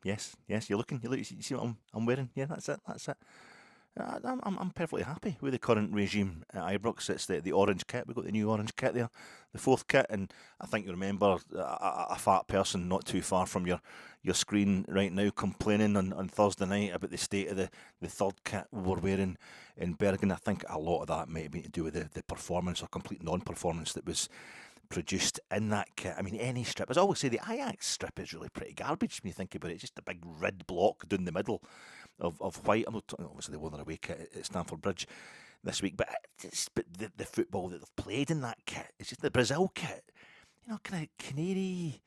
Yes, you're looking. You see what I'm wearing? Yeah, that's it. I'm perfectly happy with the current regime at Ibrox. It's the orange kit. We've got the new orange kit there, the fourth kit, and I think you remember a fat person not too far from your screen right now complaining on Thursday night about the state of the third kit we were wearing in Bergen. I think a lot of that might have been to do with the performance or complete non-performance that was produced in that kit. I mean, any strip, as I always say, the Ajax strip is really pretty garbage when you think about it. It's just a big red block down the middle of white. I'm not talking, obviously, they won their away kit at Stamford Bridge this week, but the football that they've played in that kit, it's just the Brazil kit, kind of canary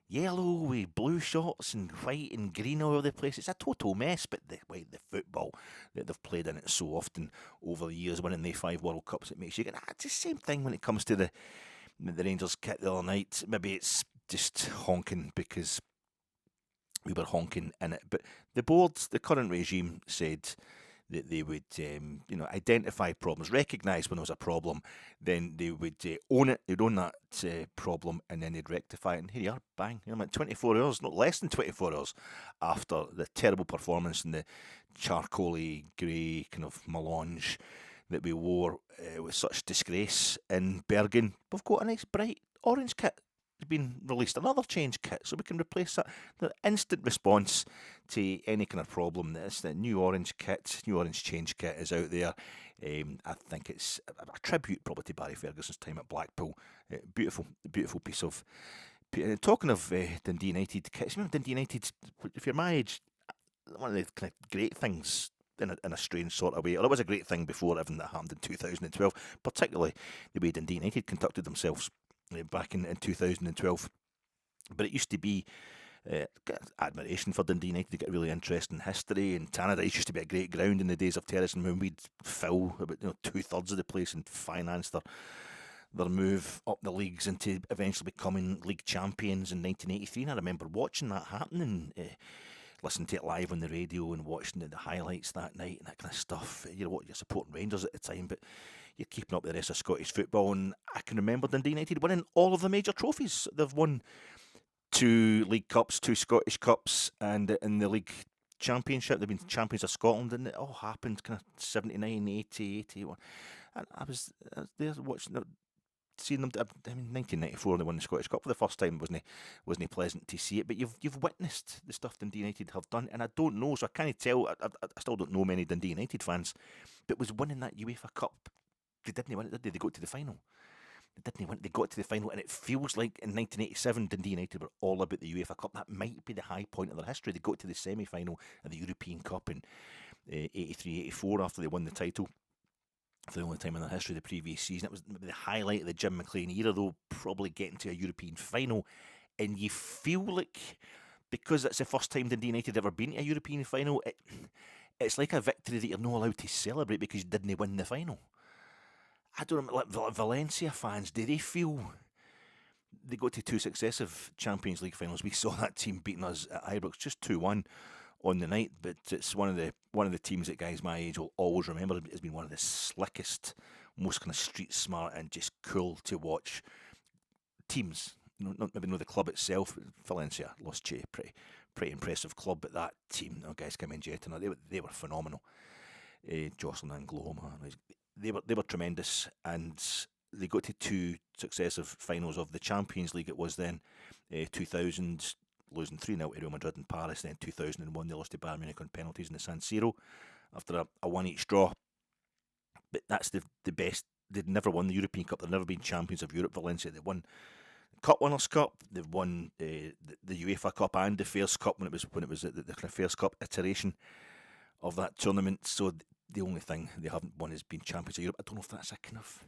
yellow with blue shots and white and green all over the place. It's a total mess, but the football that they've played in it so often over the years, winning the 5 World Cups, it makes you go, it's the same thing when it comes to the Rangers kit the other night. Maybe it's just honking because we were honking in it. But the board, the current regime, said that they would, identify problems, recognise when there was a problem, then they would own it, they'd own that problem, and then they'd rectify it. And here you are, bang, 24 hours, not less than 24 hours after the terrible performance and the charcoaly grey kind of melange that we wore with such disgrace in Bergen. We've got a nice bright orange kit. There's been released another change kit, so we can replace that. The instant response to any kind of problem. This the new orange kit, new orange change kit is out there. I think it's a tribute probably to Barry Ferguson's time at Blackpool. Beautiful piece of. Talking of Dundee United kits, Dundee United, if you're my age, one of the kind of great things in a strange sort of way, or it was a great thing before everything that happened in 2012, particularly the way Dundee United conducted themselves back in 2012. But it used to be admiration for Dundee United. They get a really interesting history, and Tannadice used to be a great ground in the days of terrorism when we'd fill about 2/3 of the place and finance their move up the leagues into eventually becoming league champions in 1983. And I remember watching that happening. Listening to it live on the radio and watching the highlights that night and that kind of stuff. You're supporting Rangers at the time, but you're keeping up with the rest of Scottish football. And I can remember Dundee United winning all of the major trophies. They've won 2 League Cups, 2 Scottish Cups, and in the League Championship, they've been champions of Scotland, and it all happened kind of 79, 80, 81. And I was there watching seeing them. I mean, 1994 they won the Scottish Cup for the first time. Wasn't pleasant to see it, but you've witnessed the stuff Dundee United have done, and I don't know, so I can't tell. I still don't know many Dundee United fans, but was winning that UEFA Cup. They didn't win it, did they? They got to the final. They didn't win it. They got to the final, and it feels like in 1987 Dundee United were all about the UEFA Cup. That might be the high point of their history. They got to the semi-final of the European Cup in 83-84 after they won the title. For the only time in their history the previous season. It was maybe the highlight of the Jim McLean era, though, probably getting to a European final. And you feel like, because it's the first time Dundee United ever been to a European final, it's like a victory that you're not allowed to celebrate because you didn't win the final. I don't know, like Valencia fans, do they feel they got to 2 successive Champions League finals? We saw that team beating us at Ibrox just 2-1 on the night, but it's one of the teams that guys my age will always remember as being one of the slickest, most kind of street smart and just cool to watch teams. Not maybe the club itself. Valencia lost to a pretty impressive club, but that team, guys came in Jet, they were phenomenal. Jocelyn and Gloma, they were tremendous, and they got to 2 successive finals of the Champions League. It was then 2000. Losing 3-0 to Real Madrid in Paris, then 2001 they lost to Bayern Munich on penalties in the San Siro after a one-each draw. But that's the best. They'd never won the European Cup. They've never been champions of Europe. Valencia, they won Cup Winners' Cup. They've won the UEFA Cup and the Fairs Cup when it was the kind of Fairs Cup iteration of that tournament. So the only thing they haven't won is being champions of Europe. I don't know if that's a kind of.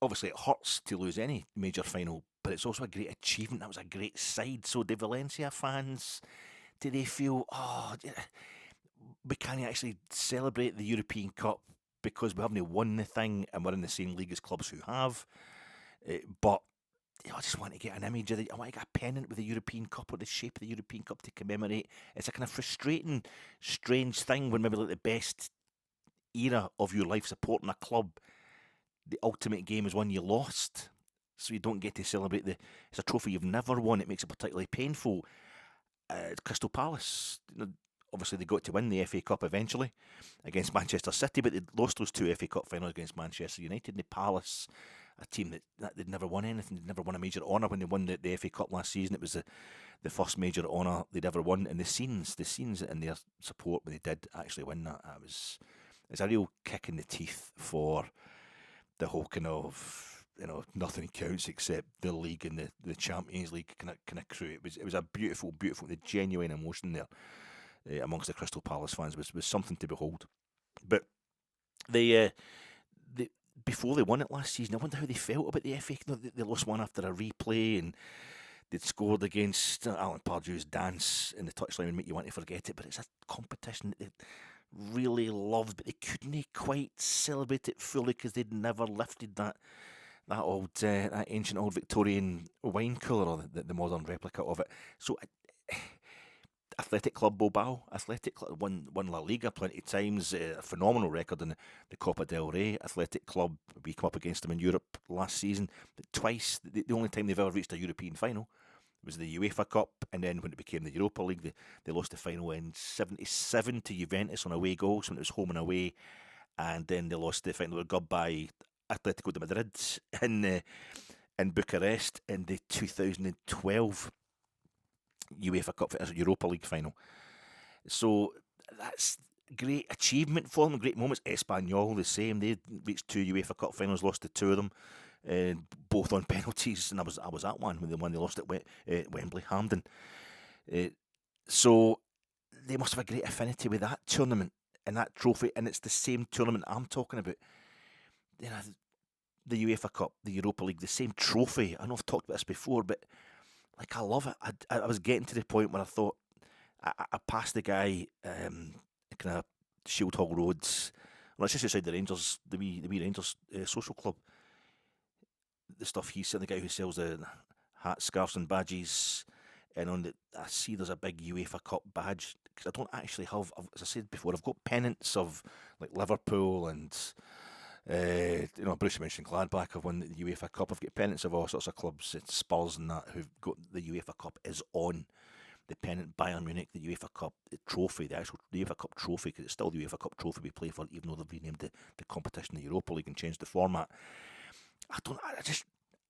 Obviously, it hurts to lose any major final, but it's also a great achievement. That was a great side. So the Valencia fans, do they feel, we can't actually celebrate the European Cup because we haven't won the thing and we're in the same league as clubs who have? But I just want to get an image of it. I want to get a pennant with the European Cup or the shape of the European Cup to commemorate. It's a kind of frustrating, strange thing when maybe like the best era of your life supporting a club, the ultimate game is one you lost, so you don't get to celebrate it's a trophy you've never won. It makes it particularly painful. Crystal Palace, obviously they got to win the FA Cup eventually against Manchester City, but they lost those 2 FA Cup finals against Manchester United. And Palace, a team that they'd never won anything, they'd never won a major honour. When they won the FA Cup last season, it was the first major honour they'd ever won. And the scenes in their support when they did actually win that, it's a real kick in the teeth for the whole kind of, nothing counts except the league and the Champions League kind of crew. It was a beautiful, the genuine emotion there amongst the Crystal Palace fans was something to behold. But they before they won it last season, I wonder how they felt about the FA. They lost one after a replay, and they'd scored against Alan Pardew's dance in the touchline and make you want to forget it. But it's a competition that they really loved, but they couldn't quite celebrate it fully because they'd never lifted that ancient old Victorian wine cooler, or the modern replica of it. So Athletic Club Bilbao, won La Liga plenty of times, a phenomenal record in the Copa del Rey. Athletic Club, we come up against them in Europe last season, but twice. The only time they've ever reached a European final was the UEFA Cup, and then when it became the Europa League, they lost the final in '77 to Juventus on away goals when it was home and away, and then they lost the final with by Atletico de Madrid in Bucharest in the 2012 UEFA Cup Europa League final. So that's great achievement for them, great moments. Espanyol the same. They reached 2 UEFA Cup finals, lost the 2 of them, both on penalties, and I was at one when they lost at Wembley, Hampden. So they must have a great affinity with that tournament and that trophy, and it's the same tournament I'm talking about. The UEFA Cup, the Europa League, the same trophy. I know I've talked about this before, but I love it. I was getting to the point where I thought I passed the guy kind of Shield Hall Roads. Well, it's just outside the Rangers, the wee Rangers social club. The stuff he's selling, the guy who sells the hats, scarves, and badges. And I see there's a big UEFA Cup badge because I don't actually have. As I said before, I've got pennants of Liverpool and. Borussia Mönchengladbach have won the UEFA Cup. I've got pennants of all sorts of clubs, it's Spurs and that, who've got the UEFA Cup is on the pennant. Bayern Munich, the UEFA Cup trophy, the actual UEFA Cup trophy, because it's still the UEFA Cup trophy we play for, even though they've renamed the competition the Europa League and changed the format.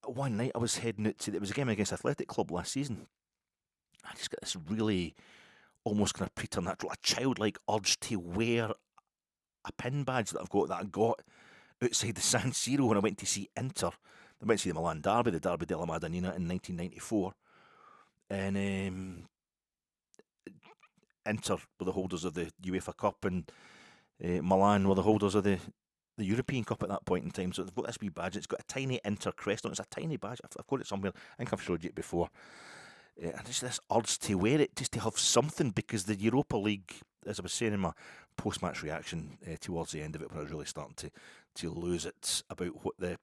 One night I was heading out it was a game against Athletic Club last season. I just got this really almost kind of preternatural, a childlike urge to wear a pin badge that I got outside the San Siro when I went to see Inter. I went to see the Milan Derby, the Derby della Madonnina in 1994. And Inter were the holders of the UEFA Cup, and Milan were the holders of the European Cup at that point in time. So they've got this wee badge. It's got a tiny Inter crest on it. It's a tiny badge. I've got it somewhere. I think I've showed you it before. And just this urge to wear it, just to have something, because the Europa League, as I was saying in my post-match reaction towards the end of it, when I was really starting to lose it about what the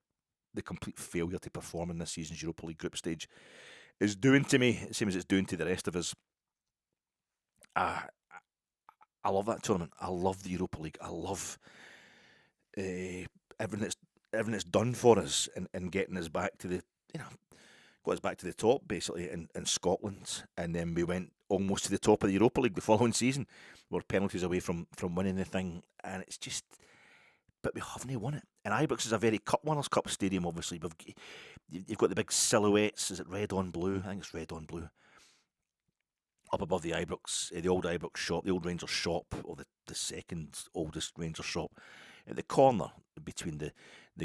complete failure to perform in this season's Europa League group stage is doing to me, same as it's doing to the rest of us. I love that tournament. I love the Europa League. I love everything that's done for us and getting us back to got us back to the top, basically, in Scotland. And then we went almost to the top of the Europa League the following season. We were penalties away from winning the thing. And it's just... But we haven't won it. And Ibrox is a very Winners' Cup stadium, obviously. You've got the big silhouettes. Is it red on blue? I think it's red on blue. Up above the Ibrox, the old Ibrox shop, the old Rangers shop, or the second oldest Rangers shop, at the corner between the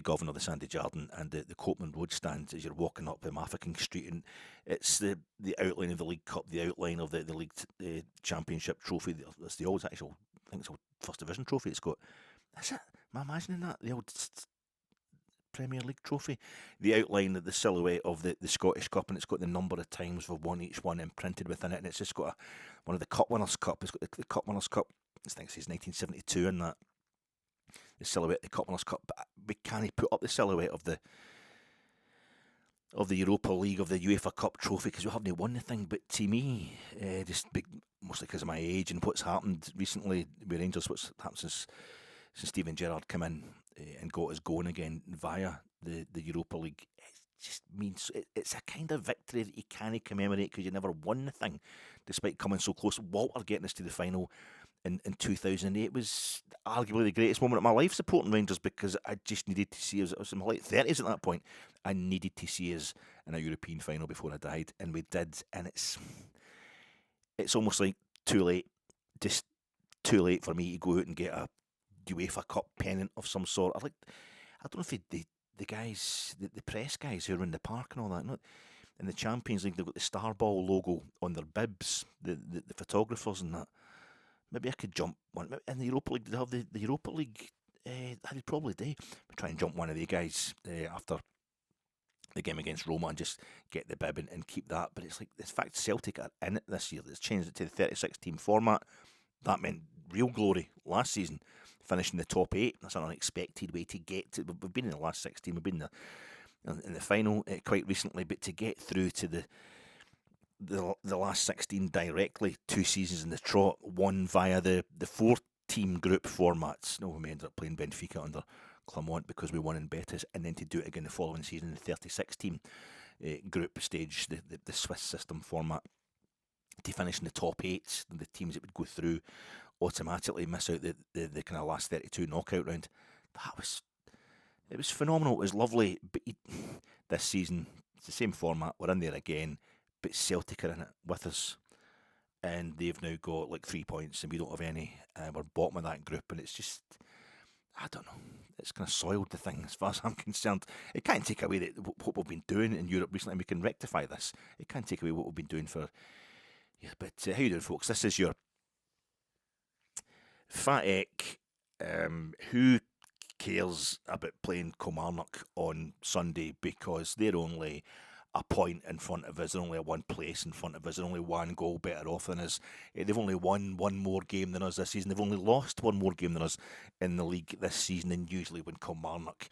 Governor, the Sandy Jardin, and the Copeland Road stand as you're walking up Mafeking Street. And it's the outline of the League Cup, the outline of the League Championship trophy. That's the old actual, I think it's a First Division trophy it's got. Is it? Am I imagining that? The old Premier League trophy. The outline of the silhouette of the Scottish Cup, and it's got the number of times we've won each one imprinted within it, and it's just got one of the Cup Winners' Cup. It's got the Cup Winners' Cup. I think it says 1972 in that. The silhouette of the Cup Winners' Cup, but we can't put up the silhouette of the Europa League, of the UEFA Cup trophy, because we haven't won the thing. But to me, mostly because of my age and what's happened recently with Rangers, what's happened since Steven Gerrard came in and got us going again via the Europa League, just means it's a kind of victory that you can't commemorate because you never won the thing, despite coming so close. Walter getting us to the final in 2008 was arguably the greatest moment of my life supporting Rangers, because I just needed to see us. I was in my late 30s at that point. I needed to see us in a European final before I died, and we did. And it's almost like too late, just too late for me to go out and get a UEFA Cup pennant of some sort. I don't know if the guys, the press guys who are in the park and all that, not in the Champions League, they've got the Starball logo on their bibs, the photographers and that. Maybe I could jump one. In the Europa League, did they have the Europa League? I probably do. Try and jump one of the guys after the game against Roma and just get the bib and keep that. But it's like, the fact Celtic are in it this year, that's changed it to the 36-team format. That meant real glory last season, finishing the top 8. That's an unexpected way to get to. We've been in the last 16. We've been in the final quite recently, but to get through to the last 16 directly, 2 seasons in the trot, one via the 4-team group formats. No, we ended up playing Benfica under Clermont because we won in Betis, and then to do it again the following season in the 36-team group stage, the Swiss system format, to finish in the top 8, the teams that would go through automatically miss out the kind of last 32 knockout round. It was phenomenal. It was lovely. But this season, it's the same format. We're in there again, but Celtic are in it with us, and they've now got like 3 points, and we don't have any. We're bottom of that group, and it's just, I don't know. It's kind of soiled the thing as far as I'm concerned. It can't take away what we've been doing in Europe recently, and we can rectify this. It can't take away what we've been doing for. Yeah, but how you doing, folks? This is your Fat Ek. Who cares about playing Kilmarnock on Sunday, because they're only a point in front of us. They're only a one place in front of us. They're only one goal better off than us. They've only won one more game than us this season. They've only lost one more game than us in the league this season. And usually when Kilmarnock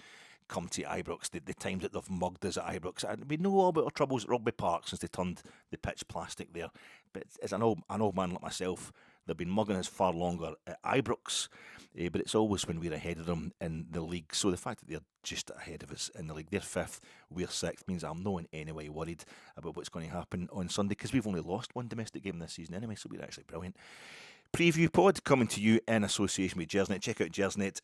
come to Ibrox, the times that they've mugged us at Ibrox, and we know all about our troubles at Rugby Park since they turned the pitch plastic there. But as an old man like myself, they've been mugging us far longer at Ibrox, but it's always when we're ahead of them in the league. So the fact that they're just ahead of us in the league, they're 5th, we're 6th, means I'm not in any way worried about what's going to happen on Sunday, because we've only lost one domestic game this season anyway, so we're actually brilliant. Preview pod coming to you in association with Jersnet. Check out Jersnet.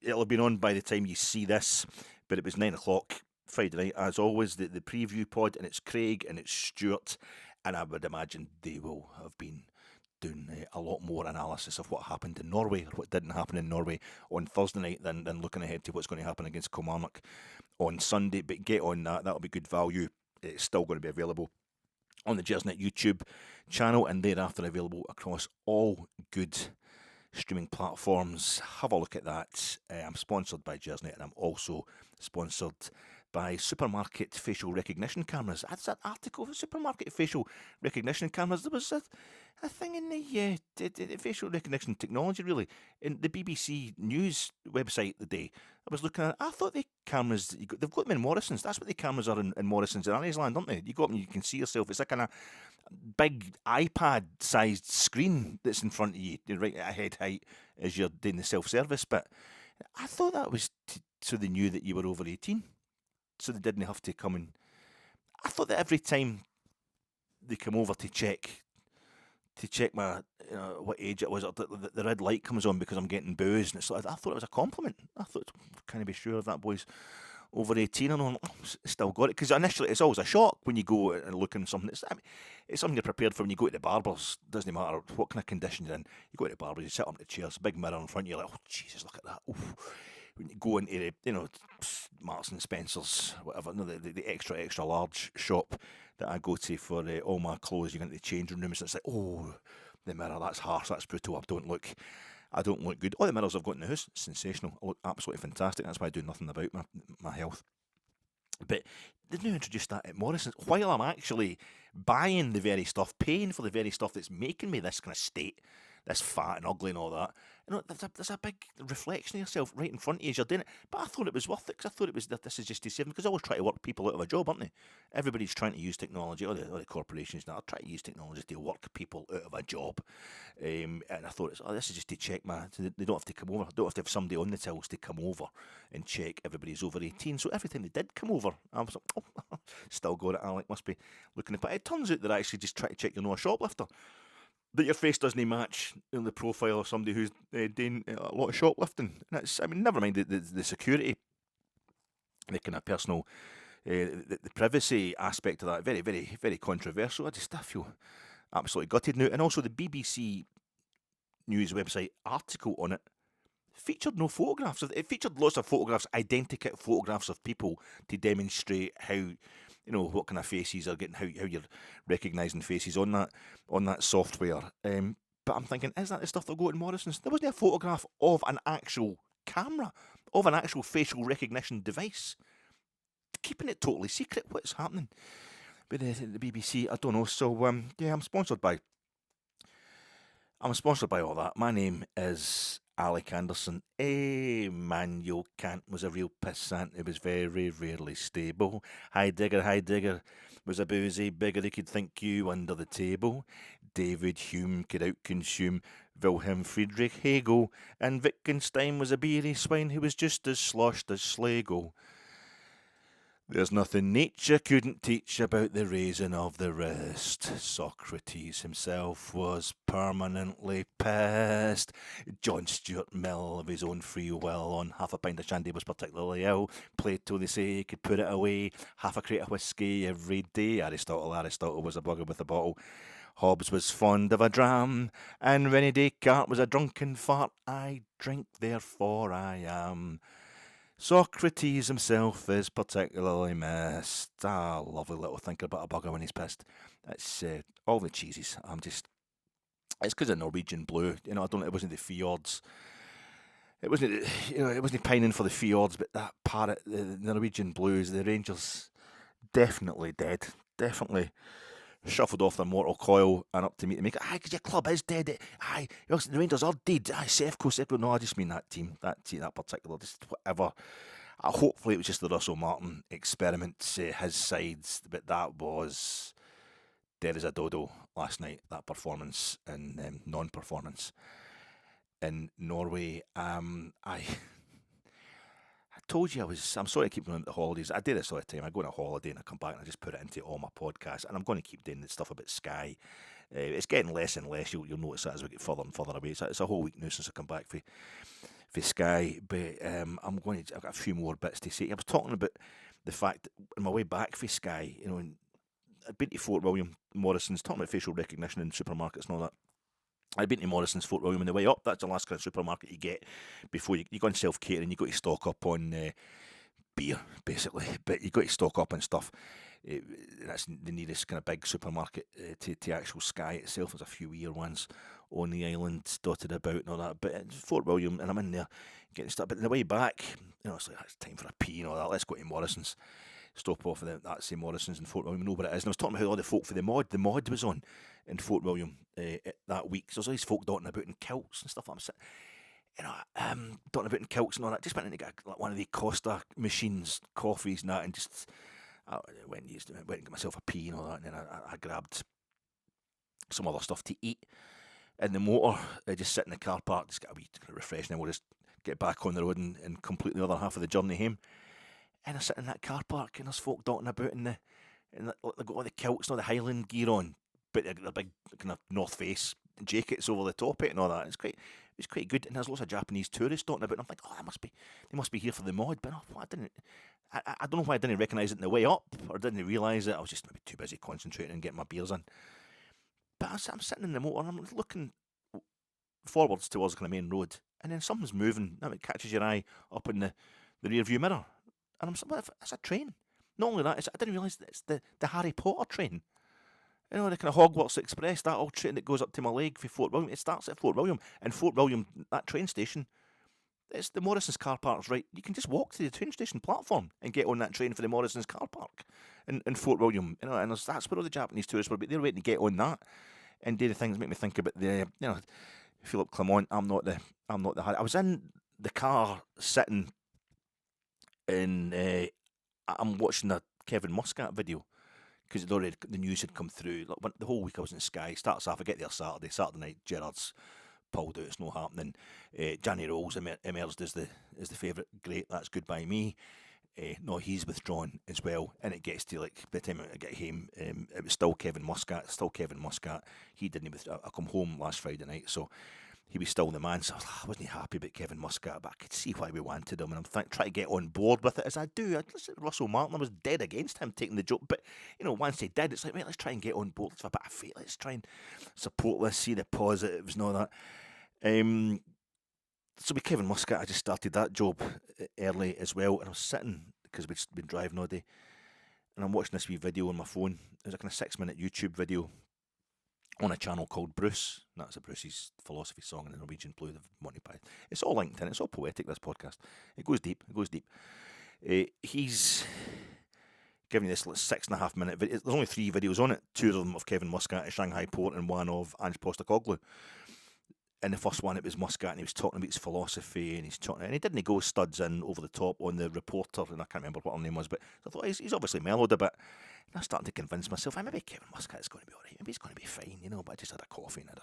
It'll have been on by the time you see this, but it was 9 o'clock Friday night, as always, the preview pod, and it's Craig and it's Stuart, and I would imagine they will have been doing a lot more analysis of what happened in Norway, or what didn't happen in Norway on Thursday night, than looking ahead to what's going to happen against Kilmarnock on Sunday. But get on that. That'll be good value. It's still going to be available on the Jersnet YouTube channel, and thereafter available across all good streaming platforms. Have a look at that. I'm sponsored by Jersnet, and I'm also sponsored by supermarket facial recognition cameras. That's that article for supermarket facial recognition cameras. There was a thing in the facial recognition technology, really, in the BBC News website the day I was looking at. I thought the cameras, they've got them in Morrisons. That's what the cameras are in Morrisons in Ireland, aren't they? You go up and you can see yourself. It's like a big iPad-sized screen that's in front of you, right at head height, as you're doing the self-service bit. I thought that was so they knew that you were over 18. So they didn't have to come and. I thought that every time they come over to check my what age it was, the red light comes on because I'm getting boozed, and it's like, I thought it was a compliment. I thought, can I be sure if that boy's over 18 or not? Still got it, because initially it's always a shock when you go and look in something. It's something you're prepared for when you go to the barbers. Doesn't matter what kind of condition you're in. You go to the barbers, you sit up in the chairs, a big mirror in front of you, like, oh Jesus, look at that. Oof. When you go into the, Marks and Spencer's, whatever, the extra large shop that I go to for all my clothes, you go into the changing rooms, and it's like, oh, the mirror, that's harsh, that's brutal, I don't look good. All the mirrors I've got in the house, sensational. I look absolutely fantastic. That's why I do nothing about my health. But they've now introduced that at Morrisons, while I'm actually buying the very stuff, paying for the very stuff that's making me this kind of state, this fat and ugly and all that. there's a big reflection of yourself right in front of you as you're doing it. But I thought it was worth it, because I thought it was that this is just to save them, because they always try to work people out of a job, aren't they? Everybody's trying to use technology, all the corporations now are trying to use technology to work people out of a job. And I thought, this is just to check they don't have to come over. They don't have to have somebody on the tills to come over and check everybody's over 18. So every time they did come over, I was like, oh, still got it, Alec, must be looking at it. But it turns out they're actually just trying to check you're not a shoplifter, that your face doesn't match the profile of somebody who's doing a lot of shoplifting. And it's, never mind the security, the kind of personal, the privacy aspect of that, very, very, very controversial. I feel absolutely gutted now. And also the BBC News website article on it featured no photographs. It featured lots of photographs, identical photographs of people to demonstrate how, what kind of faces are getting, how you're recognising faces on that software. But I'm thinking, is that the stuff they'll go to Morrisons? There wasn't a photograph of an actual camera, of an actual facial recognition device. Keeping it totally secret. What's happening with the BBC? I don't know. So yeah, I'm sponsored by all that. My name is Alec Anderson. Manuel Kant was a real pissant. He was very rarely stable. Heidegger was a boozy bigger. He could think you under the table. David Hume could outconsume Wilhelm Friedrich Hegel. And Wittgenstein was a beery swine who was just as sloshed as Schlegel. There's nothing nature couldn't teach about the raising of the wrist. Socrates himself was permanently pissed. John Stuart Mill, of his own free will, on half a pint of shandy was particularly ill. Plato, they say, he could put it away. Half a crate of whiskey every day. Aristotle was a bugger with a bottle. Hobbes was fond of a dram. And René Descartes was a drunken fart. I drink, therefore I am. Socrates himself is particularly missed. Lovely little thinker about a bugger when he's pissed. It's all the cheeses. It's because of Norwegian blue. It wasn't the fjords. It wasn't pining for the fjords, but that parrot, the Norwegian blues, the Rangers, definitely dead. Definitely shuffled off their mortal coil and up to meet them. Aye, because your club is dead. Aye, the Rangers are dead. Aye, Sefco. No, I just mean that team, that particular, just whatever. Hopefully it was just the Russell Martin experiment, his sides, but that was dead as a dodo last night, that performance and non-performance in Norway. I told you I'm sorry to keep going on the holidays. I do this all the time. I go on a holiday and I come back and I just put it into all my podcasts. And I'm going to keep doing the stuff about Sky. It's getting less and less. You'll notice that as we get further and further away. It's a whole week now since I come back for Sky. But I've got a few more bits to say. I was talking about the fact that on my way back for Sky, I'd been to Fort William, Morrisons, talking about facial recognition in supermarkets and all that. I've been to Morrisons, Fort William on the way up. That's the last kind of supermarket you get before you go on self-catering. You got to stock up on beer, basically. But you got to stock up on stuff. That's the nearest kind of big supermarket to actual Sky itself. There's a few weird ones on the island dotted about and all that. But it's Fort William, and I'm in there getting stuff. But on the way back, it's like, it's time for a pee and all that. Let's go to Morrisons. Stop off at that same Morrisons in Fort William, know what it is. And I was talking about how all the folk for the mod was on in Fort William that week. So there's all these folk dotting about in kilts and stuff. I'm sitting, dotting about in kilts and all that. Just went in to get one of the Costa machines, coffees and that, and just went and get myself a pee and all that. And then I grabbed some other stuff to eat in the motor. Just sit in the car park, just get a wee refresh, and then we'll just get back on the road and complete the other half of the journey home. And I sit in that car park and there's folk dotting about they've got all the kilts and all the Highland gear on, but they're big kind of North Face jackets over the top of it and all that. It's quite good. And there's lots of Japanese tourists dotting about. And I'm like, they must be here for the mod. But I don't know why I didn't recognise it on the way up or didn't realise it. I was just maybe too busy concentrating and getting my beers in. But I'm sitting in the motor and I'm looking forwards towards the kind of main road, and then something's moving. It catches your eye up in the rear view mirror. And I'm like, it's a train. Not only that, I didn't realise that it's the Harry Potter train. The kind of Hogwarts Express, that old train that goes up to my leg for Fort William. It starts at Fort William. And Fort William, that train station, it's the Morrisons car park's right. You can just walk to the train station platform and get on that train for the Morrisons car park in Fort William. And that's where all the Japanese tourists were. But they're waiting to get on that and do the things that make me think about the, Philip Clement. I'm not the. I was in the car sitting in. I'm watching a Kevin Muscat video because the news had come through. Like, the whole week I was in Sky. Starts off. I get there Saturday night. Gerrard's pulled out. It's not happening. Johnny Rolls emerged as the favourite. Great. That's good by me. No, he's withdrawn as well, and it gets to, like, by the time I get home, it was still Kevin Muscat. He didn't withdraw. I come home last Friday night, so he was still the man. So I wasn't happy about Kevin Muscat, but I could see why we wanted him, and I'm trying to get on board with it as I do. Russell Martin, I was dead against him taking the job, but once he did, it's like, right, let's try and get on board. Let's have a bit of faith. Let's try and support this, see the positives and all that. So with Kevin Muscat, I just started that job early as well, and I was sitting, because we'd been driving all day, and I'm watching this wee video on my phone. It was a kind of 6-minute YouTube video on a channel called Bruce. That's a Bruce's philosophy song in the Norwegian Blue, the Monty Python. It's all linked in. It's all poetic, this podcast. It goes deep. He's giving you this 6.5-minute video. There's only 3 videos on it. 2 of them of Kevin Muscat at Shanghai Port and one of Ange Postecoglou. In the first one, it was Muscat, and he was talking about his philosophy, and he didn't go studs in over the top on the reporter, and I can't remember what her name was, but I thought he's obviously mellowed a bit. And I was starting to convince myself, maybe Kevin Muscat's going to be all right, maybe he's going to be fine, but I just had a coffee and had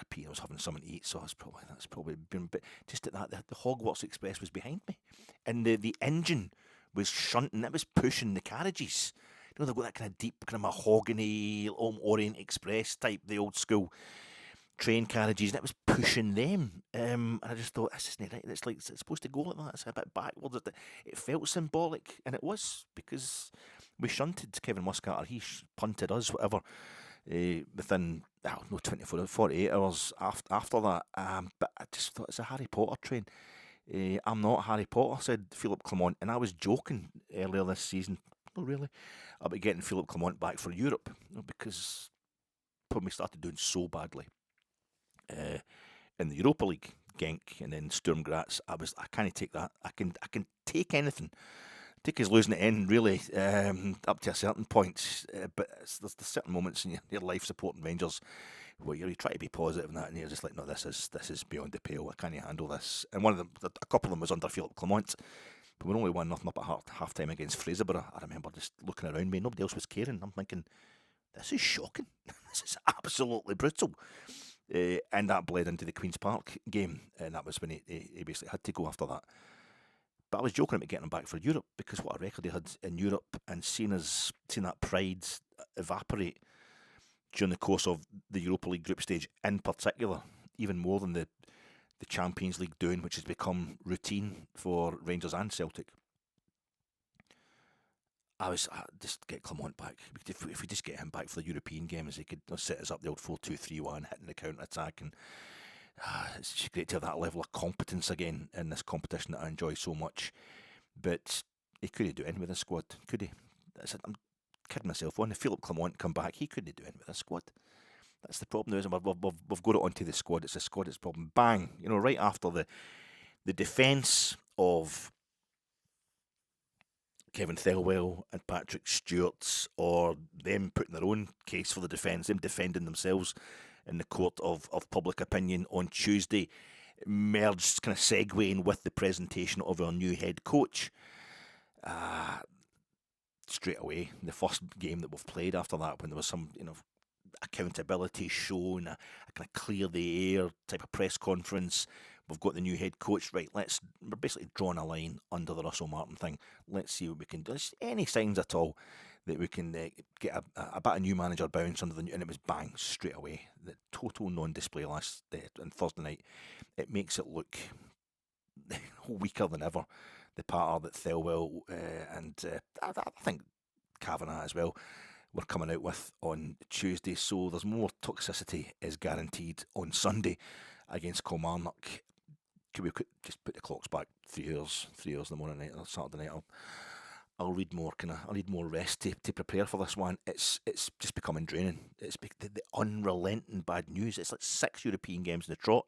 a pee, and I was having something to eat, so that's probably been, but just at that, the Hogwarts Express was behind me, and the engine was shunting, it was pushing the carriages. They've got that kind of deep, kind of mahogany, Orient Express type, the old school train carriages, and it was pushing them, and I just thought, this isn't right. It's like, it's supposed to go like that. It's a bit backwards. It felt symbolic, and it was, because we shunted Kevin Muscat, or he punted us, whatever, within 48 hours after that. But I just thought, it's a Harry Potter train. I'm not Harry Potter, said Philip Clement, and I was joking earlier this season, not really, about getting Philip Clement back for Europe, because when we started doing so badly in the Europa League, Genk and then Sturm Graz, I can't take that. I can take anything. Take us losing the end, really, up to a certain point. But there's certain moments in your life supporting Rangers where you try to be positive and that, and you're just like, no, this is beyond the pale. I can't handle this. And one of them, a couple of them was under Philip Clement. But we only won nothing up at half time against Fraserburgh. I remember just looking around me, nobody else was caring. I'm thinking, this is shocking. This is absolutely brutal. And that bled into the Queen's Park game, and that was when he basically had to go after that. But I was joking about getting him back for Europe, because what a record he had in Europe, and seeing that pride evaporate during the course of the Europa League group stage in particular, even more than the Champions League doing, which has become routine for Rangers and Celtic. I just get Clement back. If we just get him back for the European games, he could set us up the old 4-2-3-1, hitting the counter attack, and it's just great to have that level of competence again in this competition that I enjoy so much. But he couldn't do anything with the squad, could he? I'm kidding myself. When Philip Clement come back, he couldn't do anything with the squad. That's the problem. We've got it onto the squad. It's the squad. It's the problem. Bang! Right after the defence of Kevin Thelwell and Patrick Stewart, or them putting their own case for the defence, them defending themselves in the court of public opinion on Tuesday, merged, kind of segueing with the presentation of our new head coach. Straight away, the first game that we've played after that, when there was some, accountability shown, a kind of clear the air type of press conference. We've got the new head coach, right? We're basically drawing a line under the Russell Martin thing. Let's see what we can do. Any signs at all that we can get a bit of new manager bounce under and it was bang straight away. The total non-display last on Thursday night. It makes it look weaker than ever. The patter that Thelwell and I think Kavanagh as well were coming out with on Tuesday. So there's more toxicity is guaranteed on Sunday against Kilmarnock. Could we just put the clocks back 3 hours in the morning night or Saturday night? I'll read more. I'll need more rest to prepare for this one. It's just becoming draining. It's the unrelenting bad news. It's like 6 European games in the trot.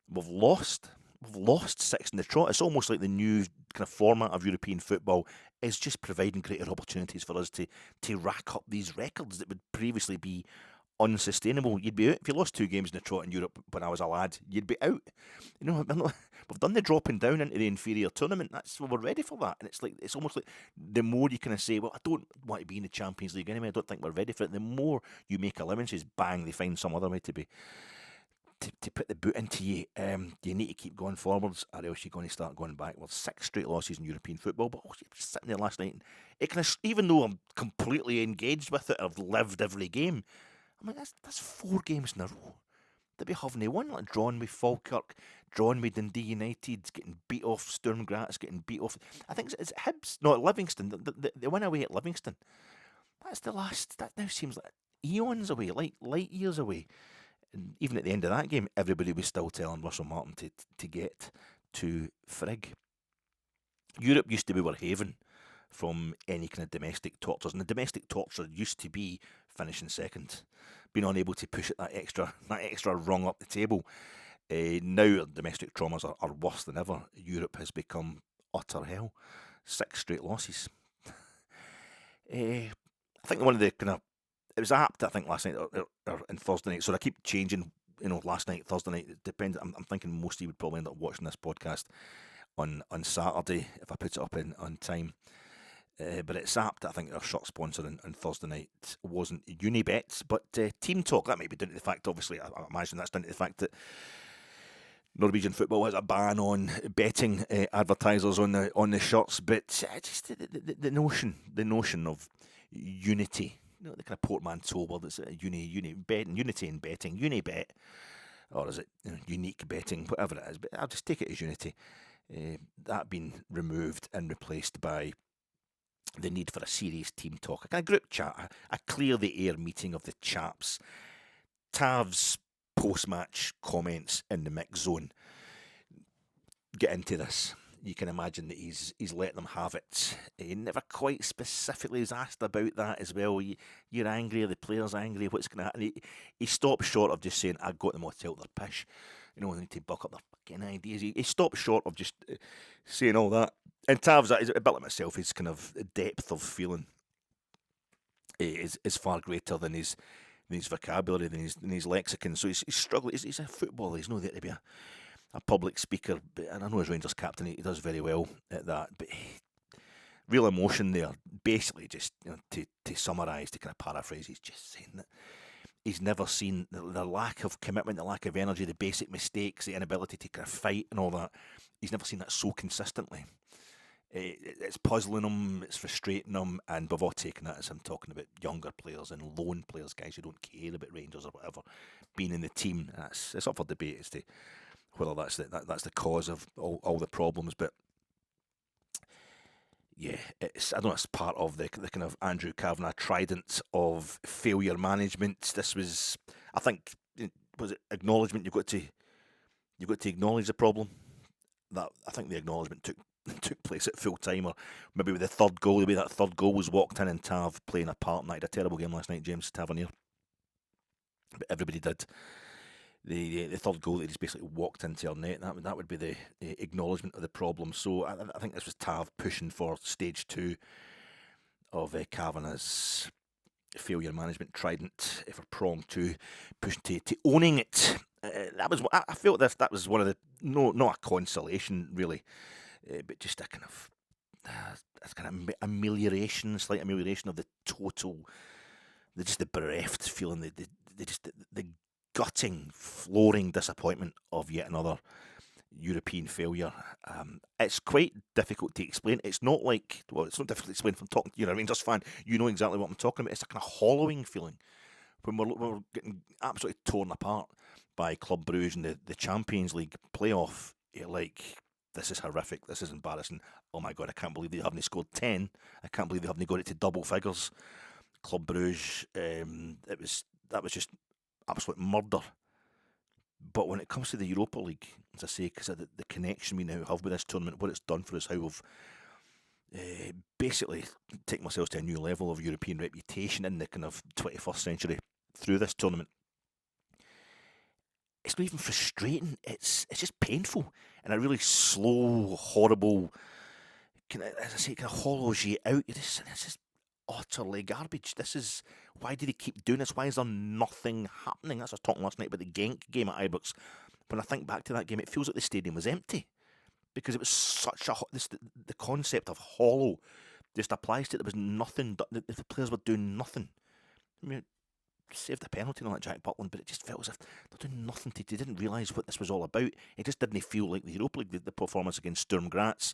We've lost 6 in the trot. It's almost like the new kind of format of European football is just providing greater opportunities for us to rack up these records that would previously be unsustainable. You'd be out. If you lost 2 games in the trot in Europe when I was a lad, you'd be out. We've done the dropping down into the inferior tournament. We're ready for that. And it's almost like the more you kind of say, well, I don't want to be in the Champions League anyway, I don't think we're ready for it, the more you make allowances, bang, they find some other way to put the boot into you. You need to keep going forwards, or else you're going to start going backwards. 6 straight losses in European football. But you're sitting there last night, and it kind of, even though I'm completely engaged with it, I've lived every game. I mean, that's 4 games in a row that we haven't won. Like drawn with Falkirk, drawn with Dundee United, getting beat off Sturm Graz, getting beat off. I think it's Hibs, no, Livingston. They win away at Livingston. That's the last. That now seems like eons away, like light years away. And even at the end of that game, everybody was still telling Russell Martin to get to Frigg. Europe used to be our haven from any kind of domestic tortures, and the domestic torture used to be finishing second, being unable to push it that extra rung up the table. Now domestic traumas are worse than ever. Europe has become utter hell. 6 straight losses. I think one of the kind of, it was apt, I think, last night or and Thursday night. So I keep changing, last night, Thursday night. It depends. I'm thinking most of you would probably end up watching this podcast on Saturday if I put it up on time. But it's apt, I think, our shirt sponsor on Thursday night wasn't Unibet, but Team Talk. That might be down to the fact, obviously, I imagine that's down to the fact that Norwegian football has a ban on betting advertisers on the shirts. But just the notion of unity, the kind of portmanteau word that's unity in betting, Unibet, or is it unique betting, whatever it is. But I'll just take it as unity. That being removed and replaced by the need for a serious team talk, a kind of group chat, a clear the air meeting of the chaps. Tav's post-match comments in the mix zone get into this. You can imagine that he's let them have it. He never quite specifically is asked about that as well. You're angry, the player's angry, what's going to happen? He stopped short of just saying, I got them all to out their pish. They need to buck up their fucking ideas. He stopped short of just saying all that. And Tav's, a bit like myself, his kind of depth of feeling is far greater than his vocabulary, than his lexicon. So he's struggling. He's a footballer. He's not there to be a public speaker. And I know as Rangers captain, he does very well at that. But real emotion there. Basically, just to summarise, to kind of paraphrase, he's just saying that he's never seen the lack of commitment, the lack of energy, the basic mistakes, the inability to kind of fight and all that. He's never seen that so consistently. It's puzzling him, it's frustrating him, and we've all taken that as him talking about younger players and lone players, guys who don't care about Rangers or whatever, being in the team. It's up for debate as to whether that's the cause of all the problems. But yeah, I don't know, it's part of the kind of Andrew Kavanagh trident of failure management. This was, I think, was it acknowledgement? You've got to acknowledge the problem. That, I think the acknowledgement took place at full time, or maybe with the third goal, the way that third goal was walked in, and Tav playing a part. And I had a terrible game last night, James Tavernier, but everybody did. The third goal that he just basically walked into our net, that would be the acknowledgement of the problem. So I think this was Tav pushing for stage 2 of Kavanagh's failure management trident, for prong 2, pushing to owning it. That was, I felt that was one of the, not a consolation really, but just a kind of amelioration, slight amelioration of the total, just the bereft feeling, the gutting, flooring disappointment of yet another European failure. It's quite difficult to explain. It's not difficult to explain from talking to you, a Rangers fan. You know exactly what I'm talking about. It's a kind of hollowing feeling when we're getting absolutely torn apart by Club Brugge in the Champions League playoff. You're like, this is horrific, this is embarrassing. Oh my God, I can't believe they haven't scored 10. I can't believe they haven't got it to double figures. Club Brugge, that was just absolute murder. But when it comes to the Europa League, as I say, because of the connection we now have with this tournament, what it's done for us, how we've basically taken ourselves to a new level of European reputation in the kind of 21st century through this tournament. It's not even frustrating. It's just painful, and a really slow, horrible, as I say, kind of hollows you out. It's just utterly garbage. Why do they keep doing this? Why is there nothing happening? That's what I was talking last night about the Genk game at Ibrox. When I think back to that game, it feels like the stadium was empty because it was such a the concept of hollow just applies to it. There was nothing. The players were doing nothing. I mean, saved a penalty on that Jack Butland, but it just felt as if they're doing nothing. They didn't realise what this was all about. It just didn't feel like the Europa League. The performance against Sturm Graz,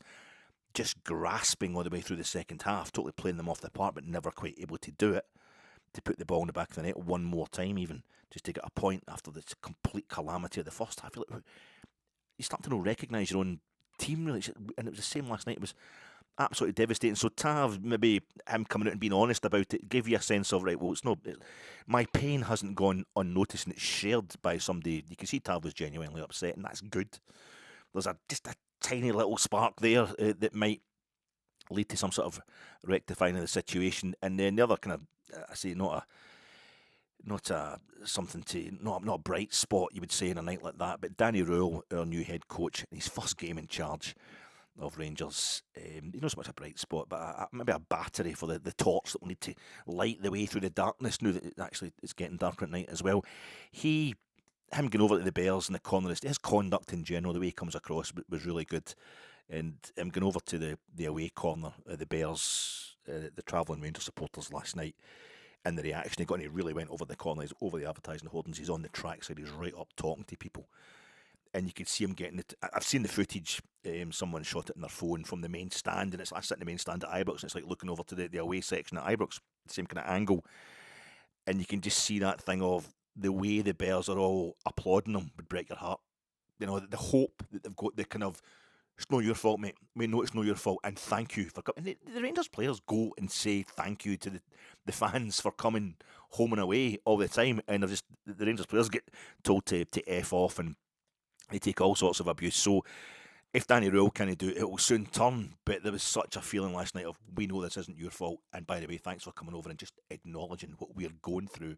just grasping all the way through the second half, totally playing them off the park, but never quite able to do it. To put the ball in the back of the net one more time, even just to get a point after the complete calamity of the first half. You start to recognise your own team, really. And it was the same last night. It was absolutely devastating. So Tav, maybe him coming out and being honest about it, give you a sense of, right, well, my pain hasn't gone unnoticed and it's shared by somebody. You can see Tav was genuinely upset, and that's good. There's just a tiny little spark there that might lead to some sort of rectifying of the situation. And then the other kind of, I say, not a bright spot, you would say, in a night like that. But Danny Röhl, our new head coach, his first game in charge of Rangers, not so much a bright spot, but maybe a battery for the torch that will need to light the way through the darkness now that it's getting darker at night as well. Him going over to the Bears and the corner, his conduct in general, the way he comes across was really good. And him going over to the away corner, the Bears, the travelling Rangers supporters last night, and the reaction he got, and he really went over the corner, he's over the advertising hoardings, he's on the trackside, he's right up talking to people. And you could see him getting it. I've seen the footage, someone shot it on their phone from the main stand, and I sit in the main stand at Ibrox, and it's like looking over to the away section at Ibrox, the same kind of angle. And you can just see that thing of the way the Bears are all applauding him would break your heart. You know, the hope that they've got, the kind of, it's not your fault, mate. We know it's not your fault, and thank you for coming. The Rangers players go and say thank you to the fans for coming home and away all the time, and the Rangers players get told to F off, and they take all sorts of abuse. So if Danny Röhl can't do it, it will soon turn. But there was such a feeling last night of, we know this isn't your fault, and by the way, thanks for coming over and just acknowledging what we're going through.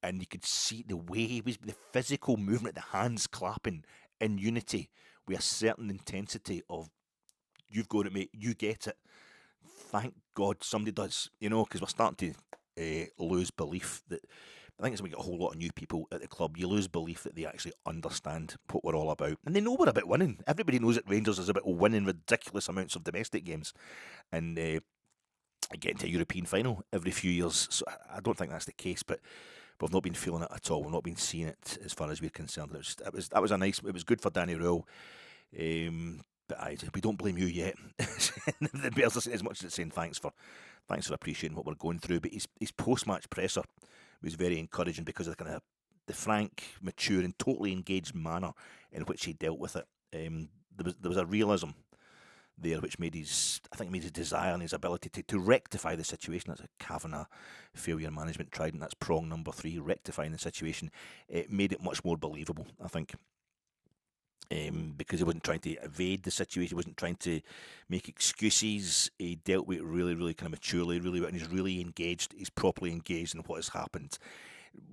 And you could see the way he was, the physical movement, the hands clapping in unity with a certain intensity of, you've got it, mate, you get it. Thank God somebody does, because we're starting to lose belief that, I think as we get a whole lot of new people at the club, you lose belief that they actually understand what we're all about. And they know we're about winning. Everybody knows that Rangers is about winning ridiculous amounts of domestic games and getting to a European final every few years. So I don't think that's the case, but we've not been feeling it at all. We've not been seeing it as far as we're concerned. It was good for Danny Röhl. But we don't blame you yet. The Bears are as much as it's saying thanks for appreciating what we're going through. But his post-match presser was very encouraging because of the frank, mature, and totally engaged manner in which he dealt with it. There was a realism there which made his desire and his ability to rectify the situation. That's a Kavanagh failure management trident. That's prong number 3, rectifying the situation. It made it much more believable, I think. Because he wasn't trying to evade the situation, he wasn't trying to make excuses. He dealt with it really, really kind of maturely, really well, and he's really engaged. He's properly engaged in what has happened.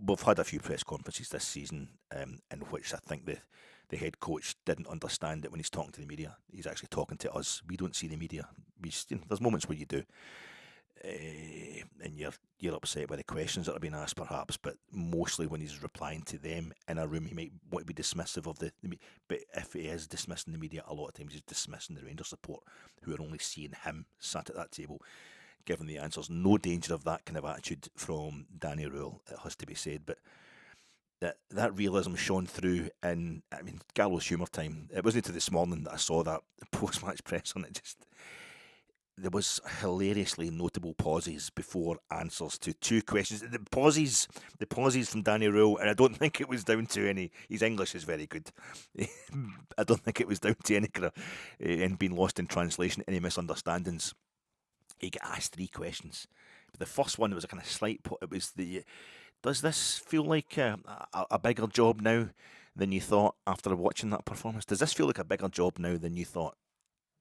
We've had a few press conferences this season in which I think the head coach didn't understand that when he's talking to the media, he's actually talking to us. We don't see the media. There's moments where you do. And you're upset by the questions that are being asked, perhaps, but mostly when he's replying to them in a room, he might want to be dismissive of the. But if he is dismissing the media, a lot of times he's dismissing the Rangers support, who are only seeing him sat at that table, giving the answers. No danger of that kind of attitude from Danny Röhl, it has to be said, but that realism shone through. And I mean, Gallows humour time. It wasn't until this morning that I saw that post-match press on it. There was hilariously notable pauses before answers to 2 questions. The pauses from Danny Röhl, and I don't think it was down to any. His English is very good. I don't think it was down to any kind of and being lost in translation, any misunderstandings. He got asked 3 questions. But the first one was a kind of slight. It was does this feel like a bigger job now than you thought after watching that performance? Does this feel like a bigger job now than you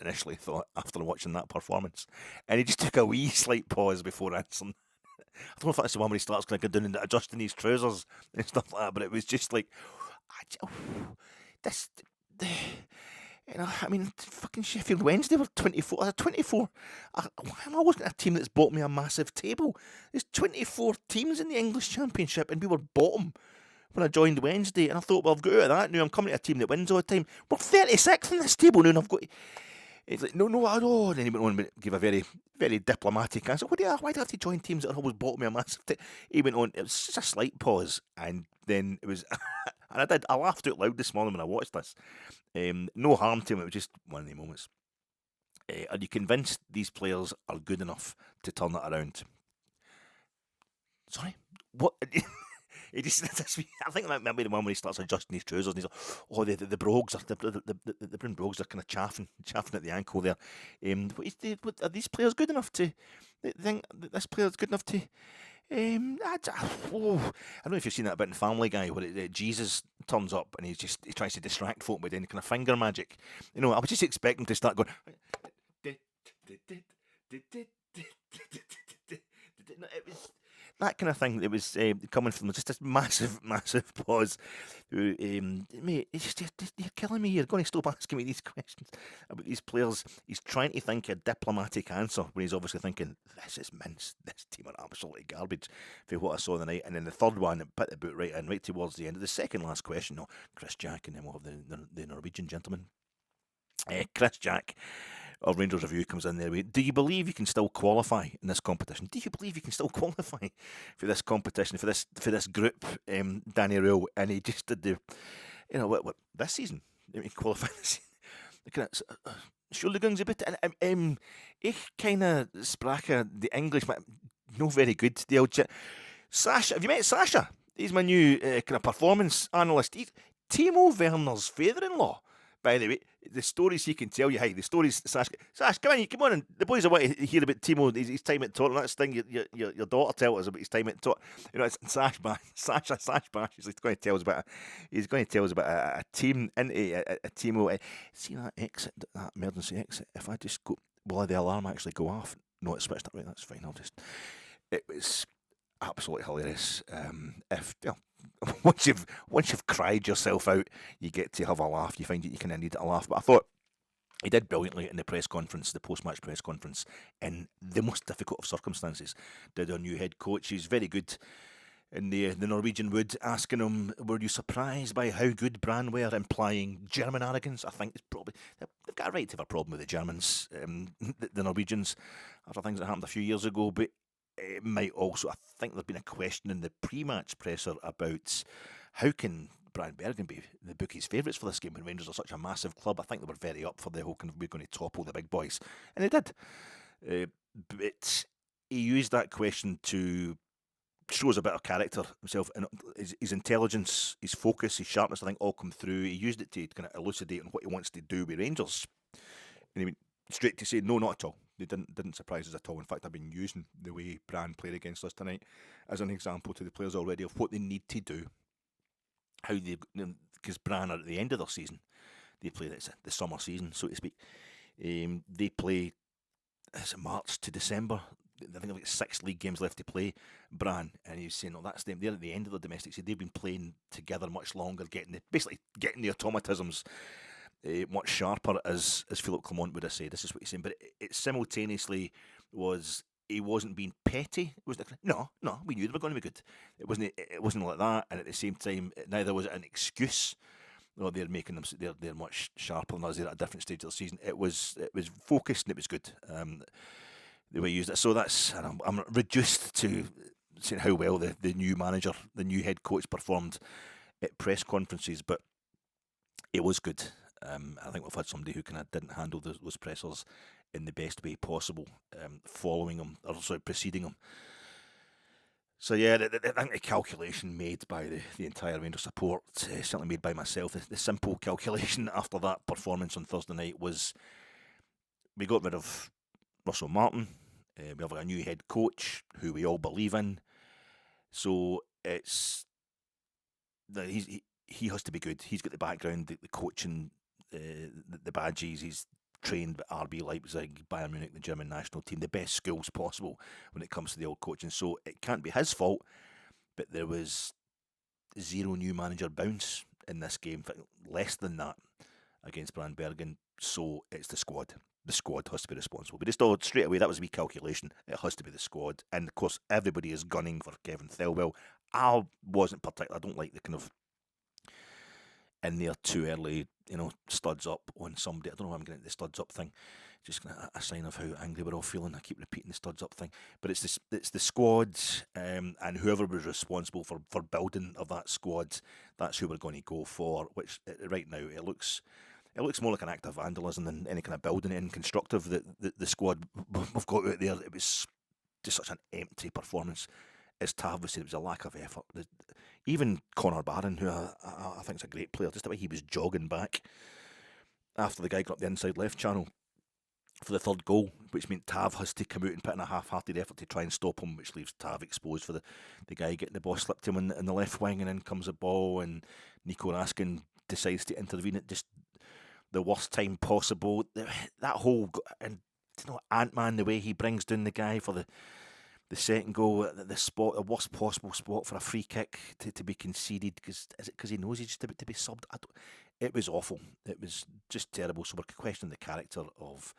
initially thought after watching that performance? And he just took a wee slight pause before answering. I don't know if that's the one where he starts kind of going down and adjusting his trousers and stuff like that, but it was just like, I mean, fucking Sheffield Wednesday were 24. 24. Why am I always getting a team that's bought me a massive table? There's 24 teams in the English Championship, and we were bottom when I joined Wednesday. And I thought, well, I've got out of that now. I'm coming to a team that wins all the time. We're 36th in this table now, and I've got. It's like, no, I don't. And then he went on and gave a very, very diplomatic answer. Why do I have to join teams that are always bought me a massive table? He went on. It was just a slight pause, and then it was. And I laughed out loud this morning when I watched this. No harm to him, it was just one of the moments. Are you convinced these players are good enough to turn it around? Sorry? What? He just, I think that might be the one when he starts adjusting his trousers and he's like, oh, the brogues are, the brown brogues are kind of chaffing at the ankle there. Are these players good enough to, think that this player's good enough to, I don't know if you've seen that bit in Family Guy where Jesus turns up and he tries to distract folk with any kind of finger magic. I was just expecting to start going. It was that kind of thing. It was coming from just this massive pause. Mate, you're killing me. You're going to stop asking me these questions about these players. He's trying to think a diplomatic answer when he's obviously thinking, this is mince. This team are absolutely garbage for what I saw the night. And then the third one, it put the boot right in, right towards the end of the second last question. No, Chris Jack, and then we'll have the Norwegian gentleman. Chris Jack of Rangers Review comes in there. Do you believe you can still qualify in this competition? Do you believe you can still qualify for this competition, for this group, Danny Röhl? And he just did what this season? He qualified this season. Schuldigungs a bit. Ich keine Sprache, the English, no very good. The old Sasha, have you met Sasha? He's my new kind of performance analyst. He's Timo Werner's father-in-law. By the way, the stories he can tell you, the stories, Sash, come on, and the boys are wanting to hear about Timo, his time at Tottenham. That's the thing your daughter tells us about his time at Tottenham. It's Sash Bash. He's going to tell us about a team into a Timo. See that exit, that emergency exit. If I just go, will the alarm actually go off? No, it's switched up. Right, that's fine. It was absolutely hilarious. Once you've cried yourself out, you get to have a laugh. You find that you kind of need a laugh. But I thought he did brilliantly in the press conference, the post-match press conference, in the most difficult of circumstances. Did our new head coach. He's very good in the Norwegian wood, asking him, were you surprised by how good Brann were, implying German arrogance? I think it's probably, they've got a right to have a problem with the Germans, the Norwegians, after things that happened a few years ago. But it might also, I think there's been a question in the pre-match presser about how can Brian Bergen be the bookies' favourites for this game when Rangers are such a massive club. I think they were very up for the whole kind of, we're going to topple the big boys. And they did. But he used that question to show us a bit of character himself, and his intelligence, his focus, his sharpness, I think, all come through. He used it to kind of elucidate on what he wants to do with Rangers. And he went straight to say, no, not at all. They didn't surprise us at all. In fact, I've been using the way Brann played against us tonight as an example to the players already of what they need to do. How they, because Brann are at the end of their season. They play the summer season, so to speak. They play March to December. I think they've got 6 league games left to play, Brann, and he's saying, that's them. They're at the end of the domestic season. They've been playing together much longer, basically getting the automatisms much sharper, as Philip Clement would have said. This is what he's saying, but it simultaneously was, he wasn't being petty. It was like, no, we knew they were going to be good. It wasn't like that, and at the same time, neither was it an excuse. No, they're making them. They're much sharper than us. They're at a different stage of the season. It was focused and it was good. The way he used it. So that's, I'm reduced to saying how well the new manager, the new head coach performed at press conferences, but it was good. I think we've had somebody who kind of didn't handle those pressers in the best way possible, following them, or sorry, preceding them. So yeah, I think the calculation made by the entire Rangers support, certainly made by myself, the simple calculation after that performance on Thursday night was, we got rid of Russell Martin, we have a new head coach who we all believe in, so it's he has to be good. He's got the background, the coaching, the badges. He's trained at RB Leipzig, Bayern Munich, the German national team, the best skills possible when it comes to the old coaching. So it can't be his fault, but there was zero new manager bounce in this game, less than that. against Branbergen, so it's the squad. The squad has to be responsible. We just thought straight away that was a wee calculation. It has to be the squad, and of course everybody is gunning for Kevin Thelwell. I wasn't particular. I don't like the kind of in there too early, studs up on somebody. I don't know why I'm getting the studs up thing. Just a sign of how angry we're all feeling. I keep repeating the studs up thing, but it's the squad, and whoever was responsible for building of that squad, that's who we're going to go for. Which right now it looks more like an act of vandalism than any kind of building and constructive that the squad we've got out there. It was just such an empty performance. As Tav was saying, it was a lack of effort. Even Connor Barron, who I think is a great player, just the way he was jogging back after the guy got up the inside left channel for the third goal, which meant Tav has to come out and put in a half-hearted effort to try and stop him, which leaves Tav exposed for the guy getting the ball slipped to him in the left wing, and then comes the ball, and Nico Raskin decides to intervene at just the worst time possible. That whole, and Ant-Man, the way he brings down the guy for the second goal, the worst possible spot for a free kick to be conceded, is it because he knows he's just about to be subbed? It was awful. It was just terrible. So we're questioning the character of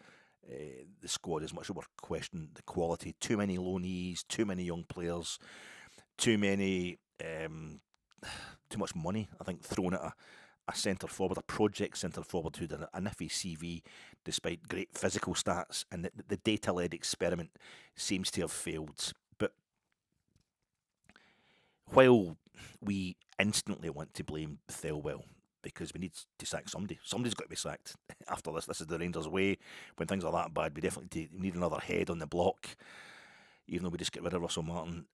the squad as much as we're questioning the quality. Too many loanees, too many young players, too much money, I think, thrown at a centre forward, a project centre forward who did an iffy CV despite great physical stats, and the data-led experiment seems to have failed. But while we instantly want to blame Thelwell because we need to sack somebody's got to be sacked after this. This is the Rangers' way. When things are that bad, we definitely need another head on the block, even though we just get rid of Russell Martin.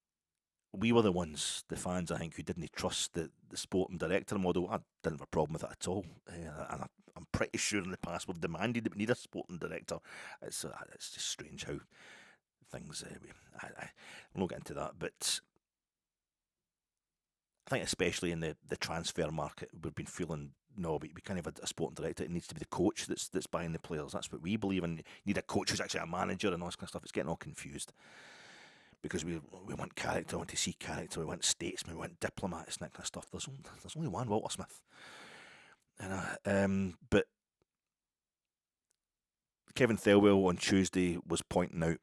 We were the ones, the fans, I think, who didn't trust the sporting director model. I didn't have a problem with it at all. And I'm pretty sure in the past we've demanded that we need a sporting director. It's just strange how things... I won't get into that, but I think especially in the transfer market, we've been feeling, no, we can't have a sporting director. It needs to be the coach that's buying the players. That's what we believe in. You need a coach who's actually a manager and all this kind of stuff. It's getting all confused. Because we want character, we want to see character, we want statesmen, we want diplomats and that kind of stuff. There's only one Walter Smith. But Kevin Thelwell on Tuesday was pointing out,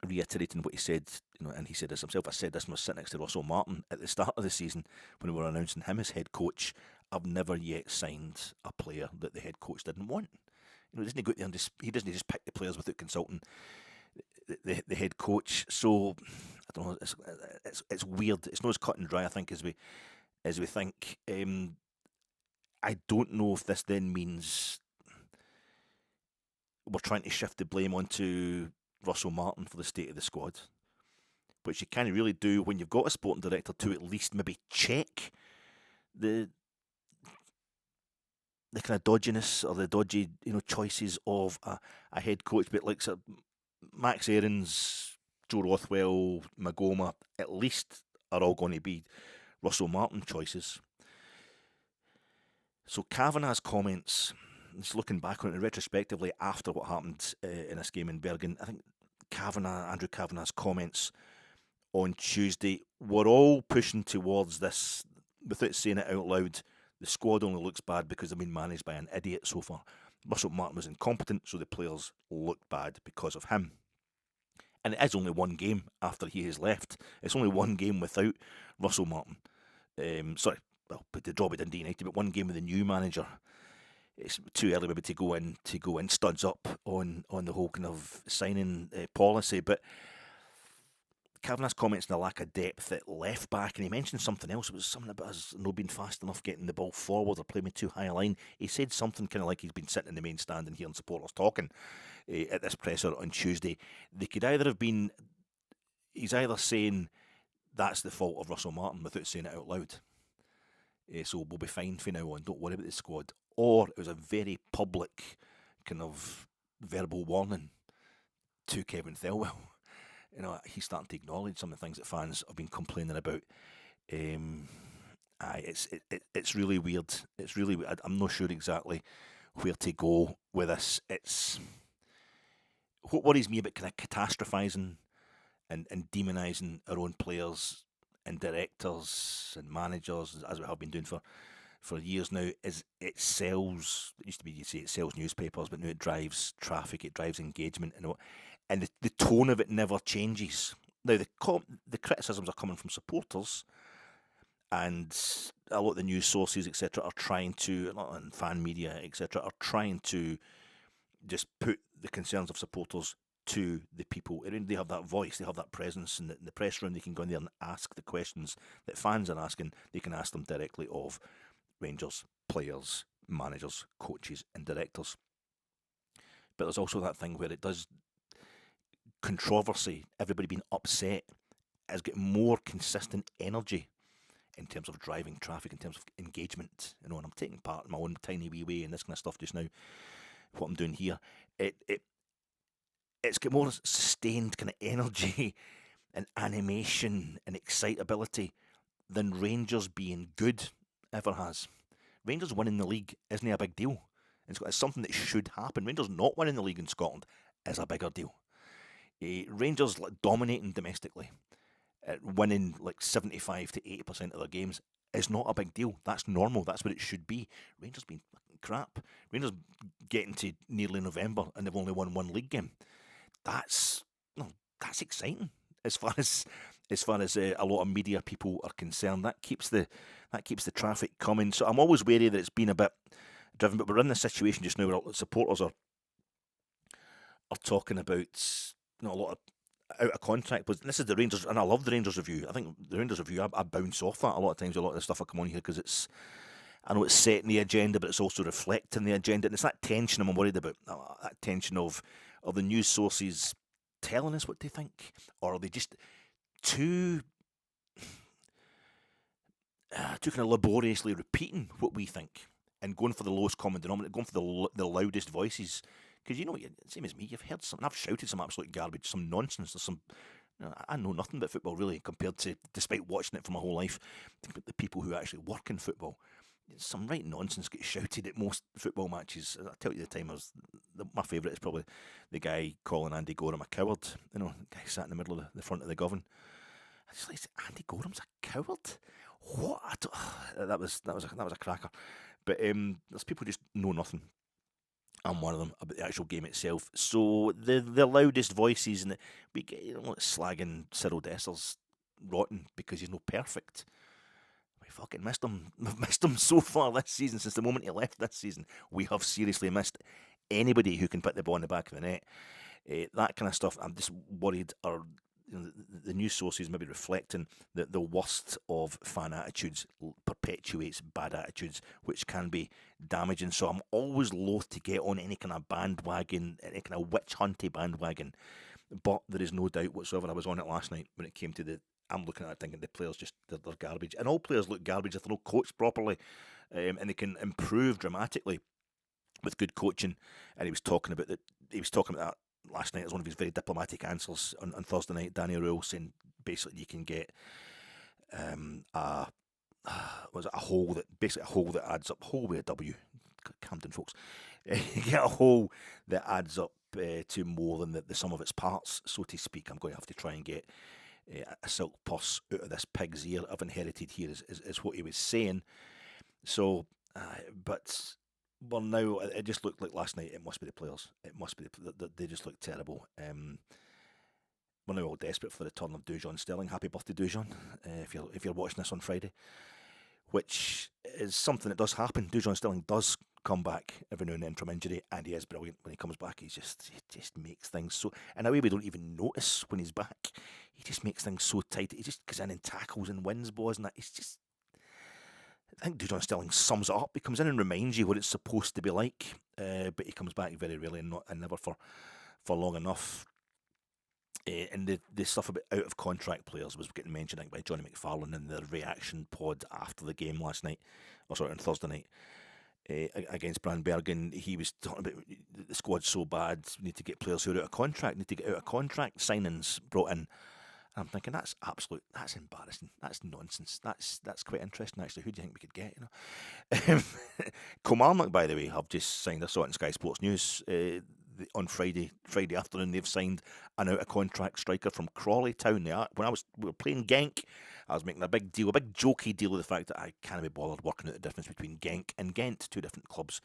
reiterating what he said, and he said this himself. I said this when I was sitting next to Russell Martin at the start of the season when we were announcing him as head coach. I've never yet signed a player that the head coach didn't want. Doesn't he go out there and he doesn't just pick the players without consulting the head coach. So I don't know. It's weird. It's not as cut and dry, I think, as we think. I don't know if this then means we're trying to shift the blame onto Russell Martin for the state of the squad, which you can't really do when you've got a sporting director to at least maybe check the kind of dodginess or the dodgy choices of a head coach, but like Max Aarons, Joe Rothwell, Magoma, at least are all going to be Russell Martin choices. So Kavanagh's comments, just looking back on it retrospectively after what happened in this game in Bergen, I think Andrew Kavanagh's comments on Tuesday were all pushing towards this, without saying it out loud, the squad only looks bad because they've been managed by an idiot so far. Russell Martin was incompetent, so the players look bad because of him. And it is only one game after he has left. It's only one game without Russell Martin. But the draw with Dundee United, but one game with a new manager. It's too early maybe to go in studs up on the whole kind of signing policy. But Kavanagh's comments on the lack of depth at left back, and he mentioned something else. It was something about us not being fast enough getting the ball forward or playing too high a line. He said something kind of like he's been sitting in the main stand and hearing supporters talking at this presser on Tuesday. They could either have been, he's either saying that's the fault of Russell Martin without saying it out loud. So we'll be fine from now on, don't worry about the squad. Or it was a very public kind of verbal warning to Kevin Thelwell. He's starting to acknowledge some of the things that fans have been complaining about. It's really weird. It's really weird. I'm not sure exactly where to go with this. What worries me about kind of catastrophising and demonising our own players and directors and managers, as we have been doing for for years now is it sells. It used to be you say it sells newspapers, but now it drives traffic, it drives engagement, and the tone of it never changes. Now the criticisms are coming from supporters, and a lot of the news sources, etc., are trying to, and fan media, etc., are trying to just put the concerns of supporters to the people. They have that voice, they have that presence in the press room. They can go in there and ask the questions that fans are asking. They can ask them directly of Rangers players, managers, coaches, and directors. But there's also that thing where it does controversy, everybody being upset, has got more consistent energy in terms of driving traffic, in terms of engagement, and I'm taking part in my own tiny wee way in this kind of stuff just now. What I'm doing here, it's got more sustained kind of energy and animation and excitability than Rangers being good ever has. Rangers winning the league isn't a big deal. It's something that should happen. Rangers not winning the league in Scotland is a bigger deal. Rangers dominating domestically, winning like 75 to 80% of their games is not a big deal. That's normal. That's what it should be. Rangers being fucking crap. Rangers getting to nearly November and they've only won one league game. That's exciting as far as a lot of media people are concerned. That keeps the traffic coming. So I'm always wary that it's been a bit driven, but we're in this situation just now where supporters are talking about a lot of out of contract. But this is the Rangers, and I love the Rangers review. I think the Rangers review, I bounce off that a lot of times. A lot of the stuff I come on here because I know it's setting the agenda, but it's also reflecting the agenda, and it's that tension I'm worried about. That tension of the news sources telling us what they think, or are they just too kind of laboriously repeating what we think and going for the lowest common denominator, going for the loudest voices? Because same as me, you've heard some, and I've shouted some absolute garbage, some nonsense. There's some, I know nothing about football really, compared to, despite watching it for my whole life, the people who actually work in football. Some right nonsense gets shouted at most football matches. I tell you, my favourite is probably the guy calling Andy Gorham a coward. The guy sat in the middle of the front of the Govan. I just like, Andy Goram's a coward. What? That was a cracker. But there's people who just know nothing. I'm one of them about the actual game itself. So the loudest voices, and we get slagging Cyril Dessers rotten because he's no perfect. We fucking missed him. We've missed him so far this season. Since the moment he left this season, we have seriously missed anybody who can put the ball in the back of the net. That kind of stuff. I'm just worried are the news sources maybe reflecting that the worst of fan attitudes perpetuates bad attitudes, which can be damaging. So I'm always loath to get on any kind of bandwagon, any kind of witch hunty bandwagon. But there is no doubt whatsoever, I was on it last night when it came to I'm looking at it thinking the players they're garbage. And all players look garbage if they're not coached properly. And they can improve dramatically with good coaching. And he was talking about that last night as one of his very diplomatic answers on Thursday night. Danny Röhl saying basically you can get a hole that adds up, hole with a W, Camden folks. You get a hole that adds up to more than the sum of its parts, so to speak. I'm going to have to try and get a silk purse out of this pig's ear I've inherited here, is what he was saying. So, but well, now it just looked like last night. It must be the players. It must be they just look terrible. We're now all desperate for the return of Dujon Sterling. Happy birthday, Dujon! If you're watching this on Friday, which is something that does happen. Dujon Sterling does come back every now and then from injury, and he is brilliant when he comes back. He just makes things so, in a way we don't even notice when he's back. He just makes things so tight. He just goes in and tackles and wins balls, and that. It's just, I think Dujon Sterling sums it up. He comes in and reminds you what it's supposed to be like, but he comes back very rarely and never for long enough. And the stuff about out of contract players was getting mentioned, I think, by Johnny McFarlane in the reaction pod after the game last night, on Thursday night against Brandbergen. He was talking about the squad's so bad, we need to get players who are out of contract, need to get out of contract signings brought in. I'm thinking that's embarrassing. That's nonsense. That's quite interesting actually. Who do you think we could get? Kilmarnock, by the way, have just signed. I saw it in Sky Sports News on Friday afternoon. They've signed an out of contract striker from Crawley Town. We were playing Genk. I was making a big jokey deal of the fact that I can't be bothered working out the difference between Genk and Ghent, two different clubs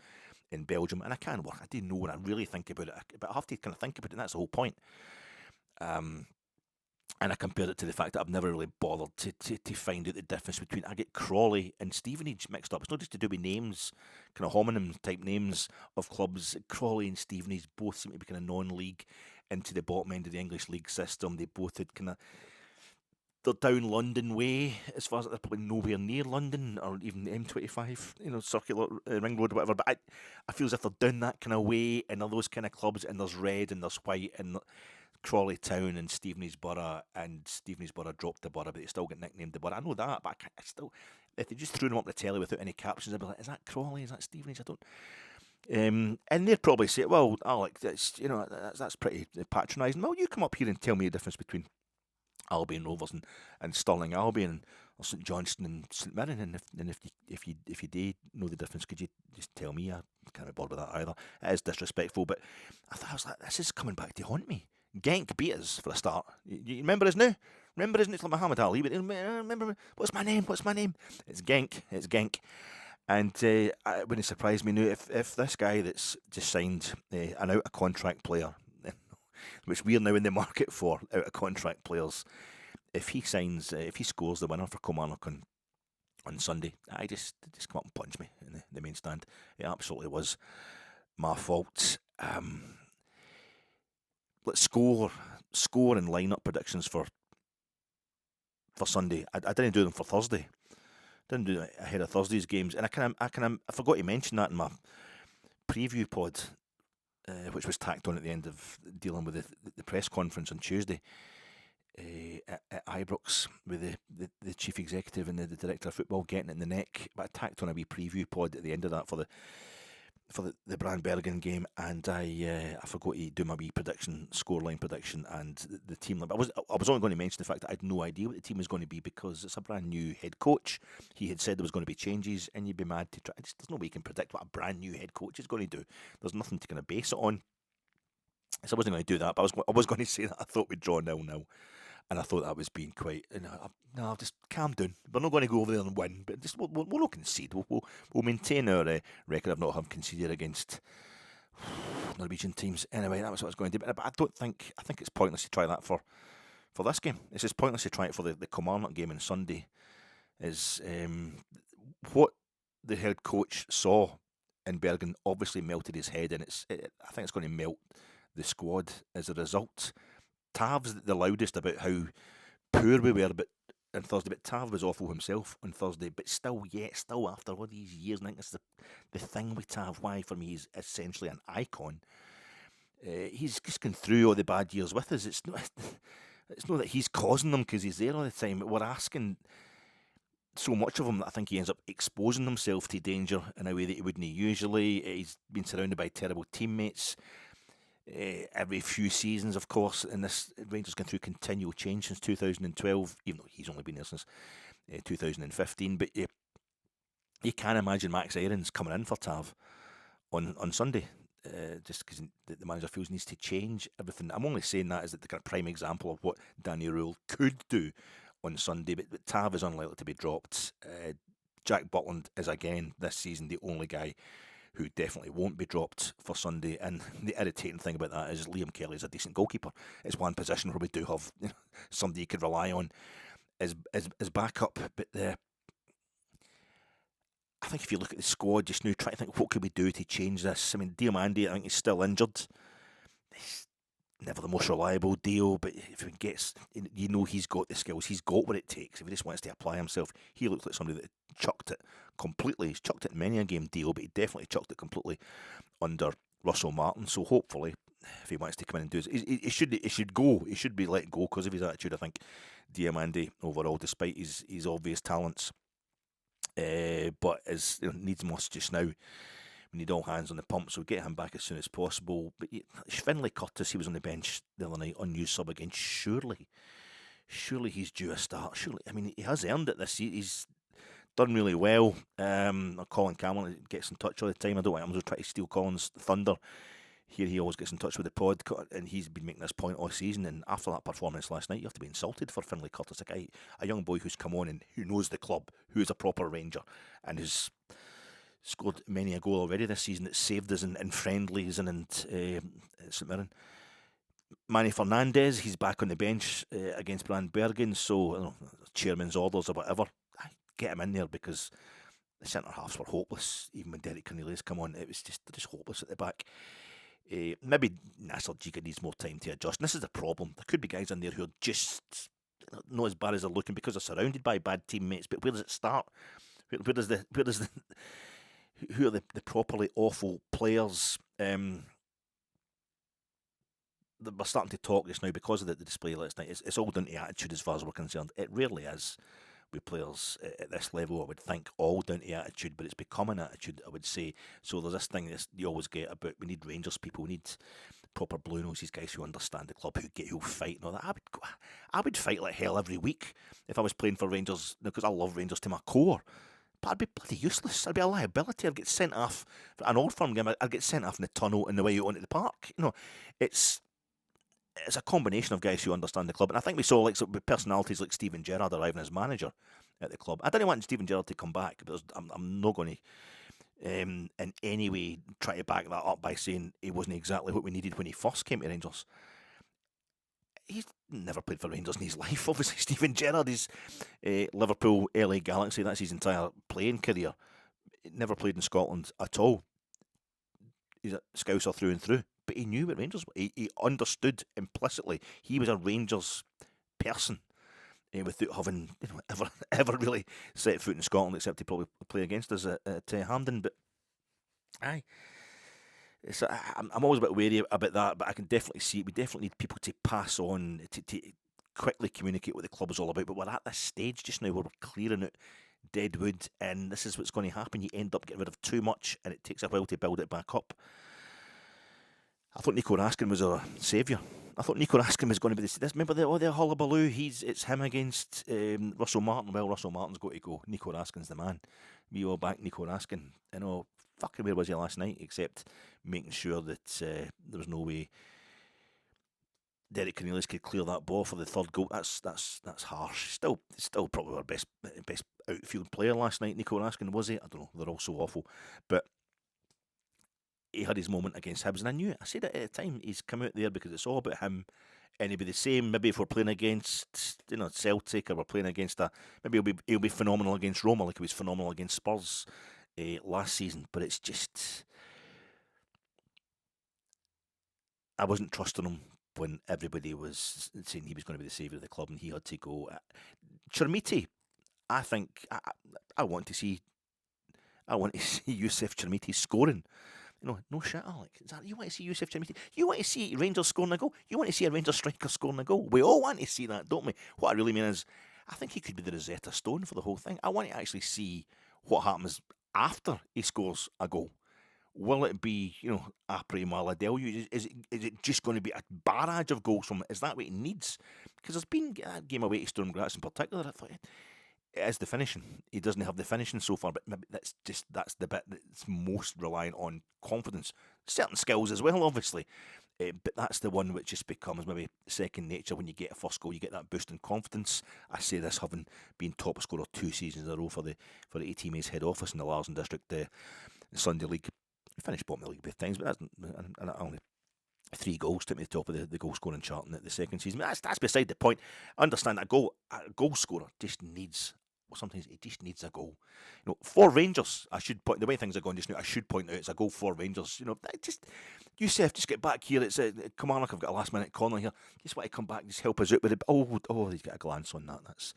in Belgium, and I can work. I do know when I really think about it, but I have to kind of think about it, and that's the whole point. And I compared it to the fact that I've never really bothered to find out the difference between. I get Crawley and Stevenage mixed up. It's not just to do with names, kind of homonym type names of clubs. Crawley and Stevenage both seem to be kind of non-league into the bottom end of the English league system. They both had kind of, they're down London way as far as they're probably nowhere near London or even the M25, circular ring road or whatever. But I feel as if they're down that kind of way, and they're those kind of clubs, and there's red and there's white and Crawley Town and Stevenage Borough, and Stevenage Borough dropped the Borough, but they still get nicknamed the Borough. I know that, but I still, if they just threw them up the telly without any captions, I'd be like, is that Crawley? Is that Stevenage? I don't. And they'd probably say, well, Alec, that's pretty patronising. Well, you come up here and tell me the difference between Albion Rovers and Stirling Albion, or St Johnstone and St Mirren, and if you do know the difference, could you just tell me? I can't be bothered with that either. It is disrespectful, but I was like, this is coming back to haunt me. Genk beat us for a start. You remember us now? Remember us? It's like Muhammad Ali. But remember, what's my name? It's Genk. And it wouldn't surprise me now if this guy that's just signed an out of contract player, which we are now in the market for out of contract players, if he scores the winner for Kilmarnock on Sunday, I just come up and punch me in the main stand. It absolutely was my fault. Let's score and line-up predictions for Sunday. I didn't do them for Thursday. Didn't do it ahead of Thursday's games, and I forgot to mention that in my preview pod, which was tacked on at the end of dealing with the press conference on Tuesday at Ibrox with the chief executive and the director of football getting it in the neck. But I tacked on a wee preview pod at the end of that for the Brand-Bergen game, and I forgot to do my wee scoreline prediction, and the team. I was only going to mention the fact that I had no idea what the team was going to be because it's a brand new head coach. He had said there was going to be changes, and you'd be mad to try. There's no way you can predict what a brand new head coach is going to do. There's nothing to kind of base it on. So I wasn't going to do that, but I was going to say that I thought we'd draw 0-0. And I thought that was being quite. No, just calm down. We're not going to go over there and win, but just we'll not concede. We'll maintain our record of not having conceded against Norwegian teams. Anyway, that was what I was going to do. But I don't think. I think it's pointless to try that for this game. It's just pointless to try it for the Kilmarnock game on Sunday. Is what the head coach saw in Bergen obviously melted his head, and I think it's going to melt the squad as a result. Tav's the loudest about how poor we were on Thursday, but Tav was awful himself on Thursday. But still after all these years, and I think that's the thing with Tav. Why for me he's essentially an icon. He's just gone through all the bad years with us. It's not that he's causing them because he's there all the time. We're asking so much of him that I think he ends up exposing himself to danger in a way that he wouldn't usually. He's been surrounded by terrible teammates. Every few seasons, of course, and this Rangers gone through continual change since 2012, even though he's only been there since 2015. But you can't imagine Max Aarons coming in for Tav on Sunday, just because the manager feels needs to change everything. I'm only saying that as the kind of prime example of what Danny Röhl could do on Sunday, but Tav is unlikely to be dropped. Jack Butland is again this season the only guy who definitely won't be dropped for Sunday. And the irritating thing about that is Liam Kelly is a decent goalkeeper. It's one position where we do have somebody you could rely on as backup. But I think if you look at the squad just now, try to think what could we do to change this. I mean, Diomande, I think he's still injured. He's never the most reliable deal, but if he gets, he's got the skills, he's got what it takes. If he just wants to apply himself, he looks like somebody that chucked it completely. He's chucked it in many a game deal, but he definitely chucked it completely under Russell Martin. So hopefully, if he wants to come in and do it, he should go. He should be let go because of his attitude. I think Diomande overall, despite his obvious talents, but needs must just now. We need all hands on the pump, so get him back as soon as possible. But Finlay Curtis, he was on the bench the other night, unused sub again. Surely he's due a start. Surely, I mean, he has earned it this year. He's done really well. Colin Cameron gets in touch all the time. I don't want him to try to steal Colin's thunder. here he always gets in touch with the pod, and he's been making this point all season. And after that performance last night, you have to be insulted for Finlay Curtis, a young boy who's come on and who knows the club, who is a proper Ranger, and has scored many a goal already this season that saved us in friendlies and in St Mirren. Manny Fernandez, he's back on the bench against Brandbergen, so I don't know, chairman's orders or whatever, get him in there because the centre halves were hopeless. Even when Derek Cornelius come on, it was just hopeless at the back. Maybe Nasser Giga needs more time to adjust. And this is the problem. There could be guys in there who are just not as bad as they're looking because they're surrounded by bad teammates. But where does it start? Where does the who are the properly awful players? We're starting to talk just now because of the display last night. It's all down to attitude as far as we're concerned. It rarely is with players at this level, I would think, all down to attitude, but it's become an attitude, I would say. So there's this thing that you always get about, we need Rangers people, we need proper blue nose, these guys who understand the club, who'll fight and all that. I would fight like hell every week if I was playing for Rangers, because I love Rangers to my core. But I'd be bloody useless. I'd be a liability. I'd get sent off for an Old Firm game. I'd get sent off in the tunnel on the way out onto the park. It's a combination of guys who understand the club. And I think we saw with personalities like Steven Gerrard arriving as manager at the club. I didn't want Steven Gerrard to come back, but I'm not going to in any way try to back that up by saying he wasn't exactly what we needed when he first came to Rangers. He's never played for Rangers in his life, obviously. Steven Gerrard is Liverpool, LA Galaxy, that's his entire playing career. Never played in Scotland at all. He's a Scouser through and through. But he knew what Rangers were. He understood implicitly. He was a Rangers person without having ever really set foot in Scotland, except to probably play against us at Hampden. But aye, I'm always a bit wary about that. But I can definitely see it. We definitely need people to pass on, to quickly communicate what the club is all about. But we're at this stage just now where we're clearing out dead wood, and this is what's going to happen. You end up getting rid of too much, and it takes a while to build it back up. I thought Nico Raskin was our saviour. I thought Nico Raskin was going to be this. Remember the hullabaloo? It's him against Russell Martin. Well, Russell Martin's got to go. Nico Raskin's the man. We all back Nico Raskin. Fucking where was he last night? Except making sure that there was no way Derek Cornelius could clear that ball for the third goal. That's harsh. Still probably our best outfield player last night. Nico Raskin, was he? I don't know. They're all so awful, but he had his moment against Hibs, and I knew it. I said it at the time. He's come out there because it's all about him, and he'll be the same. Maybe if we're playing against Celtic, or we're playing against maybe he'll be phenomenal against Roma, like he was phenomenal against Spurs last season. But it's just, I wasn't trusting him when everybody was saying he was going to be the saviour of the club, and he had to go. Chermiti, I think I want to see Youssef Chermiti scoring. No shit, Alex. You want to see Youssef Chermiti? You want to see Rangers scoring a goal? You want to see a Rangers striker scoring a goal? We all want to see that, don't we? What I really mean is, I think he could be the Rosetta Stone for the whole thing. I want to actually see what happens after he scores a goal. Will it be, Après Maladelio? Is it just going to be a barrage of goals from it? Is that what he needs? Because there's been a game away to Sturm Graz in particular. I thought it is the finishing. He doesn't have the finishing so far, but maybe that's the bit that's most reliant on confidence. Certain skills as well, obviously. But that's the one which just becomes maybe second nature when you get a first goal. You get that boost in confidence. I say this having been top scorer 2 seasons in a row for the ATMA's head office in the Larsen District Sunday League. We finished bottom of the league both times, but that's only 3 goals took me to the top of the goal scoring chart in the second season. But that's beside the point. I understand that a goal scorer just needs. Sometimes it just needs a goal. For Rangers, I should point the way things are going just now. I should point out it's a goal for Rangers. Youssef, just get back here. It's Kilmarnock. I've got a last minute corner here. Just want to come back, just help us out with it. Oh, he's got a glance on that. That's.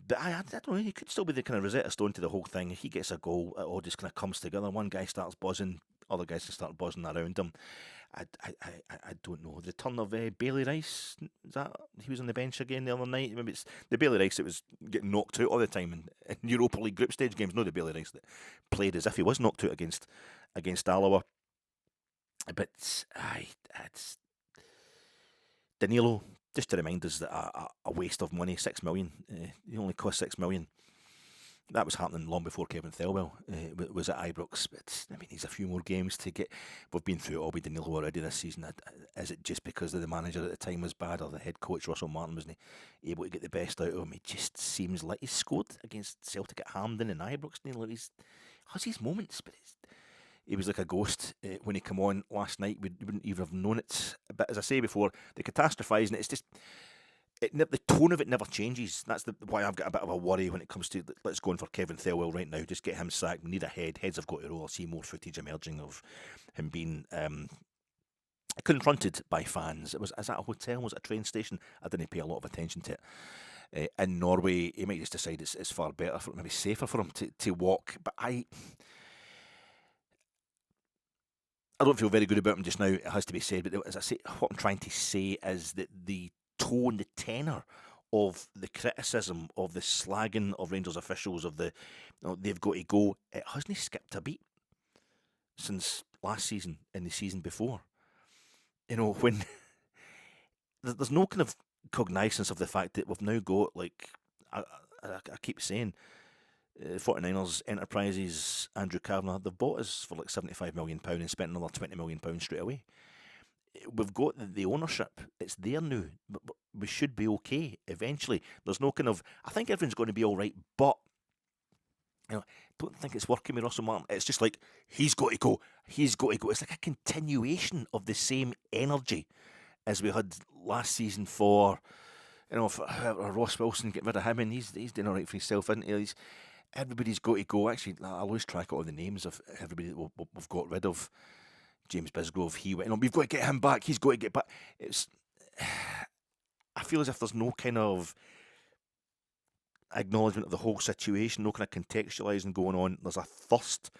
But I don't know. He could still be the kind of Rosetta Stone to the whole thing. If he gets a goal, it all just kind of comes together. One guy starts buzzing, other guys start buzzing around him. I don't know. The return of Bailey Rice, is that he was on the bench again the other night? Maybe it's the Bailey Rice that was getting knocked out all the time in Europa League group stage games. No, the Bailey Rice that played as if he was knocked out against Alloa. But it's Danilo, just to remind us that a waste of money, 6 million. He only cost 6 million. that was happening long before Kevin Thelwell was at Ibrox. But I mean, he's a few more games to get. We've been through it all with Danilo already this season. Is it just because the manager at the time was bad, or the head coach Russell Martin wasn't able to get the best out of him? He just seems like he scored against Celtic at Hampden and Ibrox. He has his moments, but he was like a ghost when he came on last night. We wouldn't even have known it. But as I say before, the catastrophising, it's just the tone of it never changes. That's why I've got a bit of a worry when it comes to let's go in for Kevin Thelwell right now. Just get him sacked. We need a head. Heads have got to roll. I see more footage emerging of him being confronted by fans. Was at a hotel? Was it a train station? I didn't pay a lot of attention to it. In Norway, he might just decide it's far better, maybe safer for him to walk. But I don't feel very good about him just now, it has to be said. But as I say, what I'm trying to say is that the tone, the tenor of the criticism, of the slagging of Rangers officials, of they've got to go, it hasn't skipped a beat since last season and the season before. When there's no kind of cognizance of the fact that we've now got, like, I keep saying, 49ers, Enterprises, Andrew Kavanagh, they've bought us for like £75 million and spent another £20 million straight away. We've got the ownership. It's there now. But we should be okay eventually. There's no kind of, I think everything's going to be all right, but I don't think it's working with Russell Martin. It's just like, he's got to go. He's got to go. It's like a continuation of the same energy as we had last season for Ross Wilson, get rid of him, and he's doing all right for himself, isn't he? Everybody's got to go. Actually, I lose track of all the names of everybody that we've got rid of. James Bisgrove, we've got to get him back. He's got to get back. I feel as if there's no kind of acknowledgement of the whole situation, no kind of contextualising going on. There's a thirst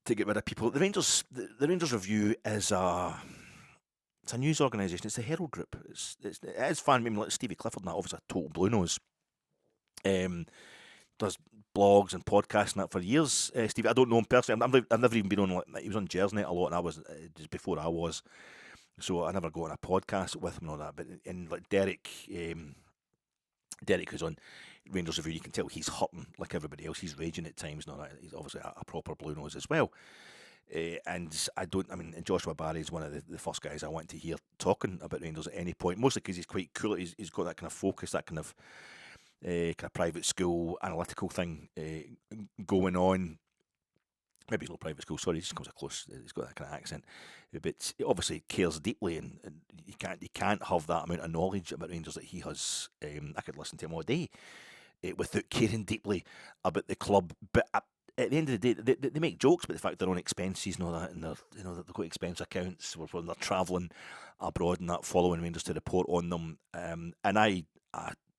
to get rid of people. The Rangers Review is it's a news organisation. It's the Herald Group. It is fan, maybe like Stevie Clifford and that, obviously a total blue nose. Does blogs and podcasts and that for years. Stevie, I don't know him personally. I've never even been on. He was on Jersnet a lot, and I was just before I was. So I never got on a podcast with him and all that. But in like Derek, who's on Rangers Review, you can tell he's hurting like everybody else. He's raging at times and all that. He's obviously a proper blue nose as well. And Joshua Barry is one of the first guys I want to hear talking about Rangers at any point, mostly because he's quite cool. He's got that kind of focus, that kind of private school analytical thing going on. Maybe he's not private school, sorry, he just comes across, he's got that kind of accent. But he obviously cares deeply, and you can't have that amount of knowledge about Rangers that he has. I could listen to him all day without caring deeply about the club. But at the end of the day, they make jokes about the fact they're on expenses and all that, and they've got expense accounts when they're travelling abroad and that, following Rangers to report on them. And I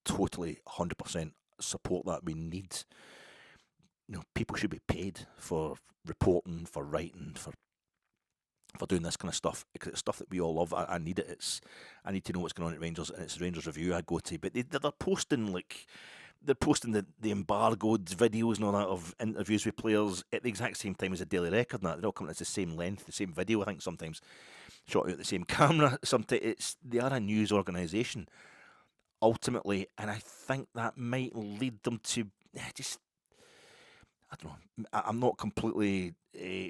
totally 100% support that. We need, people should be paid for reporting, for writing, for doing this kind of stuff, because it's stuff that we all love. I need it. I need to know what's going on at Rangers, and it's Rangers Review I go to. But they're posting the embargoed videos and all that of interviews with players at the exact same time as a Daily Record. And that they're all coming at the same length, the same video. I think sometimes shot out at the same camera. Sometimes they are a news organisation ultimately, and I think that might lead them to just, I don't know. I'm not completely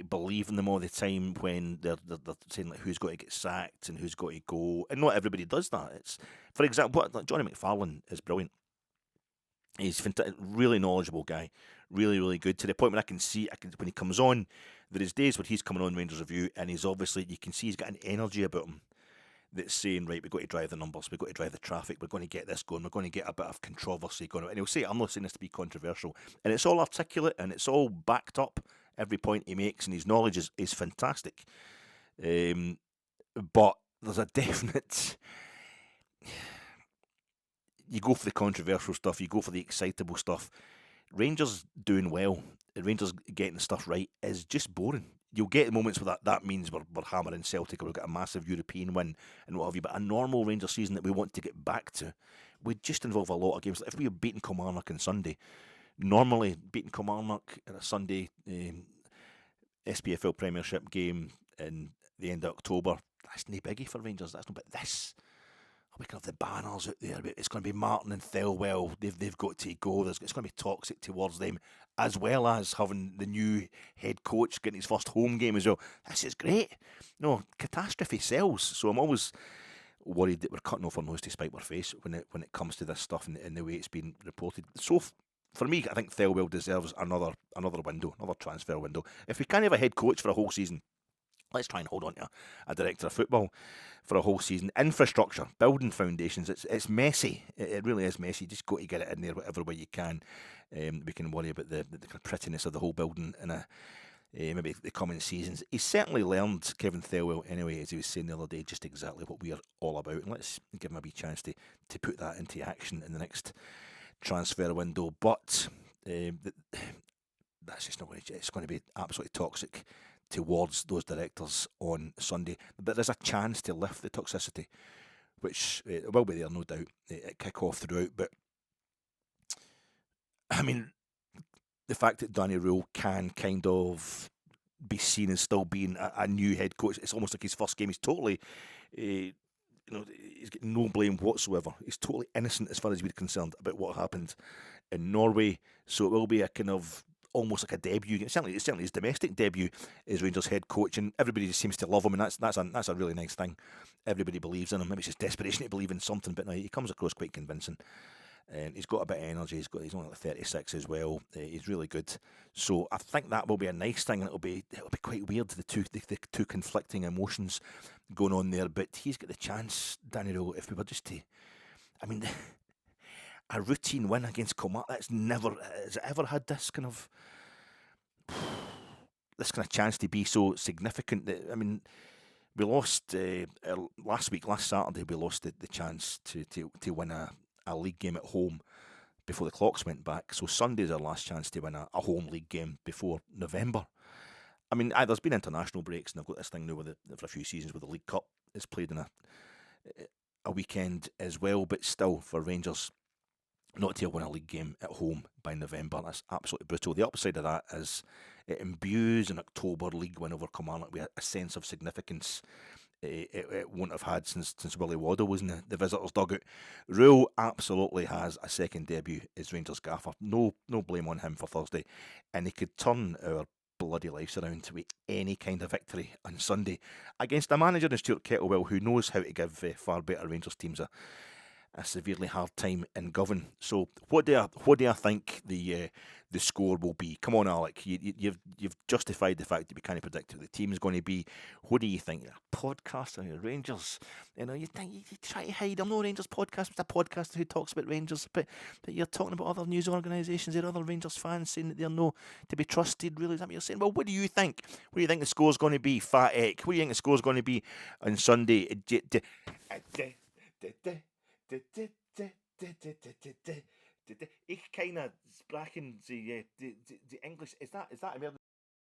believing them all the time when they're saying like who's got to get sacked and who's got to go, and not everybody does that. It's, for example, like Johnny McFarlane is brilliant. He's fantastic, really knowledgeable guy, really, really good, to the point where I can when he comes on, there is days where he's coming on Rangers Review, and he's obviously, you can see he's got an energy about him that's saying, right, we've got to drive the numbers, we've got to drive the traffic, we're going to get this going, we're going to get a bit of controversy going on. And he'll say, I'm not saying this to be controversial. And it's all articulate, and it's all backed up, every point he makes, and his knowledge is fantastic. But there's a definite... You go for the controversial stuff, you go for the excitable stuff. Rangers doing well, Rangers getting the stuff right is just boring. You'll get moments where that means we're hammering Celtic, or we've got a massive European win and what have you, but a normal Rangers season that we want to get back to would just involve a lot of games. If we were beating Kilmarnock on Sunday, normally beating Kilmarnock in a Sunday SPFL Premiership game in the end of October, that's no biggie for Rangers. That's no, but this, we can have the banners out there. It's going to be Martin and Thelwell. They've got to go. It's going to be toxic towards them, as well as having the new head coach getting his first home game as well. This is great. No, catastrophe sells. So I'm always worried that we're cutting off our nose to spite our face when it comes to this stuff and the way it's been reported. So for me, I think Thelwell deserves another window, another transfer window. If we can't have a head coach for a whole season, let's try and hold on to a director of football for a whole season. Infrastructure, building foundations, it's messy. It really is messy. You just got to get it in there whatever way you can. We can worry about the kind of prettiness of the whole building in maybe the coming seasons. He's certainly learned, Kevin Thelwell, anyway, as he was saying the other day, just exactly what we are all about. And let's give him a wee chance to put that into action in the next transfer window. But that's just not going to. It's going to be absolutely toxic towards those directors on Sunday. But there's a chance to lift the toxicity, which will be there, no doubt, at kick-off throughout. But, I mean, the fact that Danny Röhl can kind of be seen as still being a new head coach, it's almost like his first game. He's totally, he's got no blame whatsoever. He's totally innocent as far as we're concerned about what happened in Norway. So it will be a kind of almost like a debut. It's certainly his domestic debut as Rangers head coach, and everybody just seems to love him, and that's a really nice thing. Everybody believes in him. Maybe it's just desperation to believe in something, but no, he comes across quite convincing. And he's got a bit of energy. He's only like 36 as well. He's really good. So I think that will be a nice thing, and it'll be quite weird, the two conflicting emotions going on there. But he's got the chance, Danny Röhl, if we were just to, I mean, a routine win against Kilmarnock. Has it ever had this kind of chance to be so significant? That, I mean, we lost last Saturday. We lost the chance to win a league game at home before the clocks went back. So Sunday's our last chance to win a home league game before November. I mean, there's been international breaks, and I've got this thing now for a few seasons where the League Cup is played in a weekend as well. But still, for Rangers not to win a league game at home by November, that's absolutely brutal. The upside of that is it imbues an October league win over Kilmarnock with a sense of significance it won't have had since Willie Waddle was in the visitors' dugout. Röhl absolutely has a second debut as Rangers gaffer. No blame on him for Thursday, and he could turn our bloody lives around with any kind of victory on Sunday against a manager in Stuart Kettlewell who knows how to give far better Rangers teams a severely hard time in Govan. So what do I think the score will be? Come on, Alec, you've justified the fact that we can't predict who the team is going to be. What do you think? A podcast on Rangers? You think you try to hide. I'm no Rangers podcast. It's a podcast who talks about Rangers, but you're talking about other news organisations or other Rangers fans saying that they're no to be trusted. Really, is that what you're saying? Well, what do you think? What do you think the score's going to be, Fat Eck? What do you think the score's going to be on Sunday? Ich keiner sprachen the English. Is that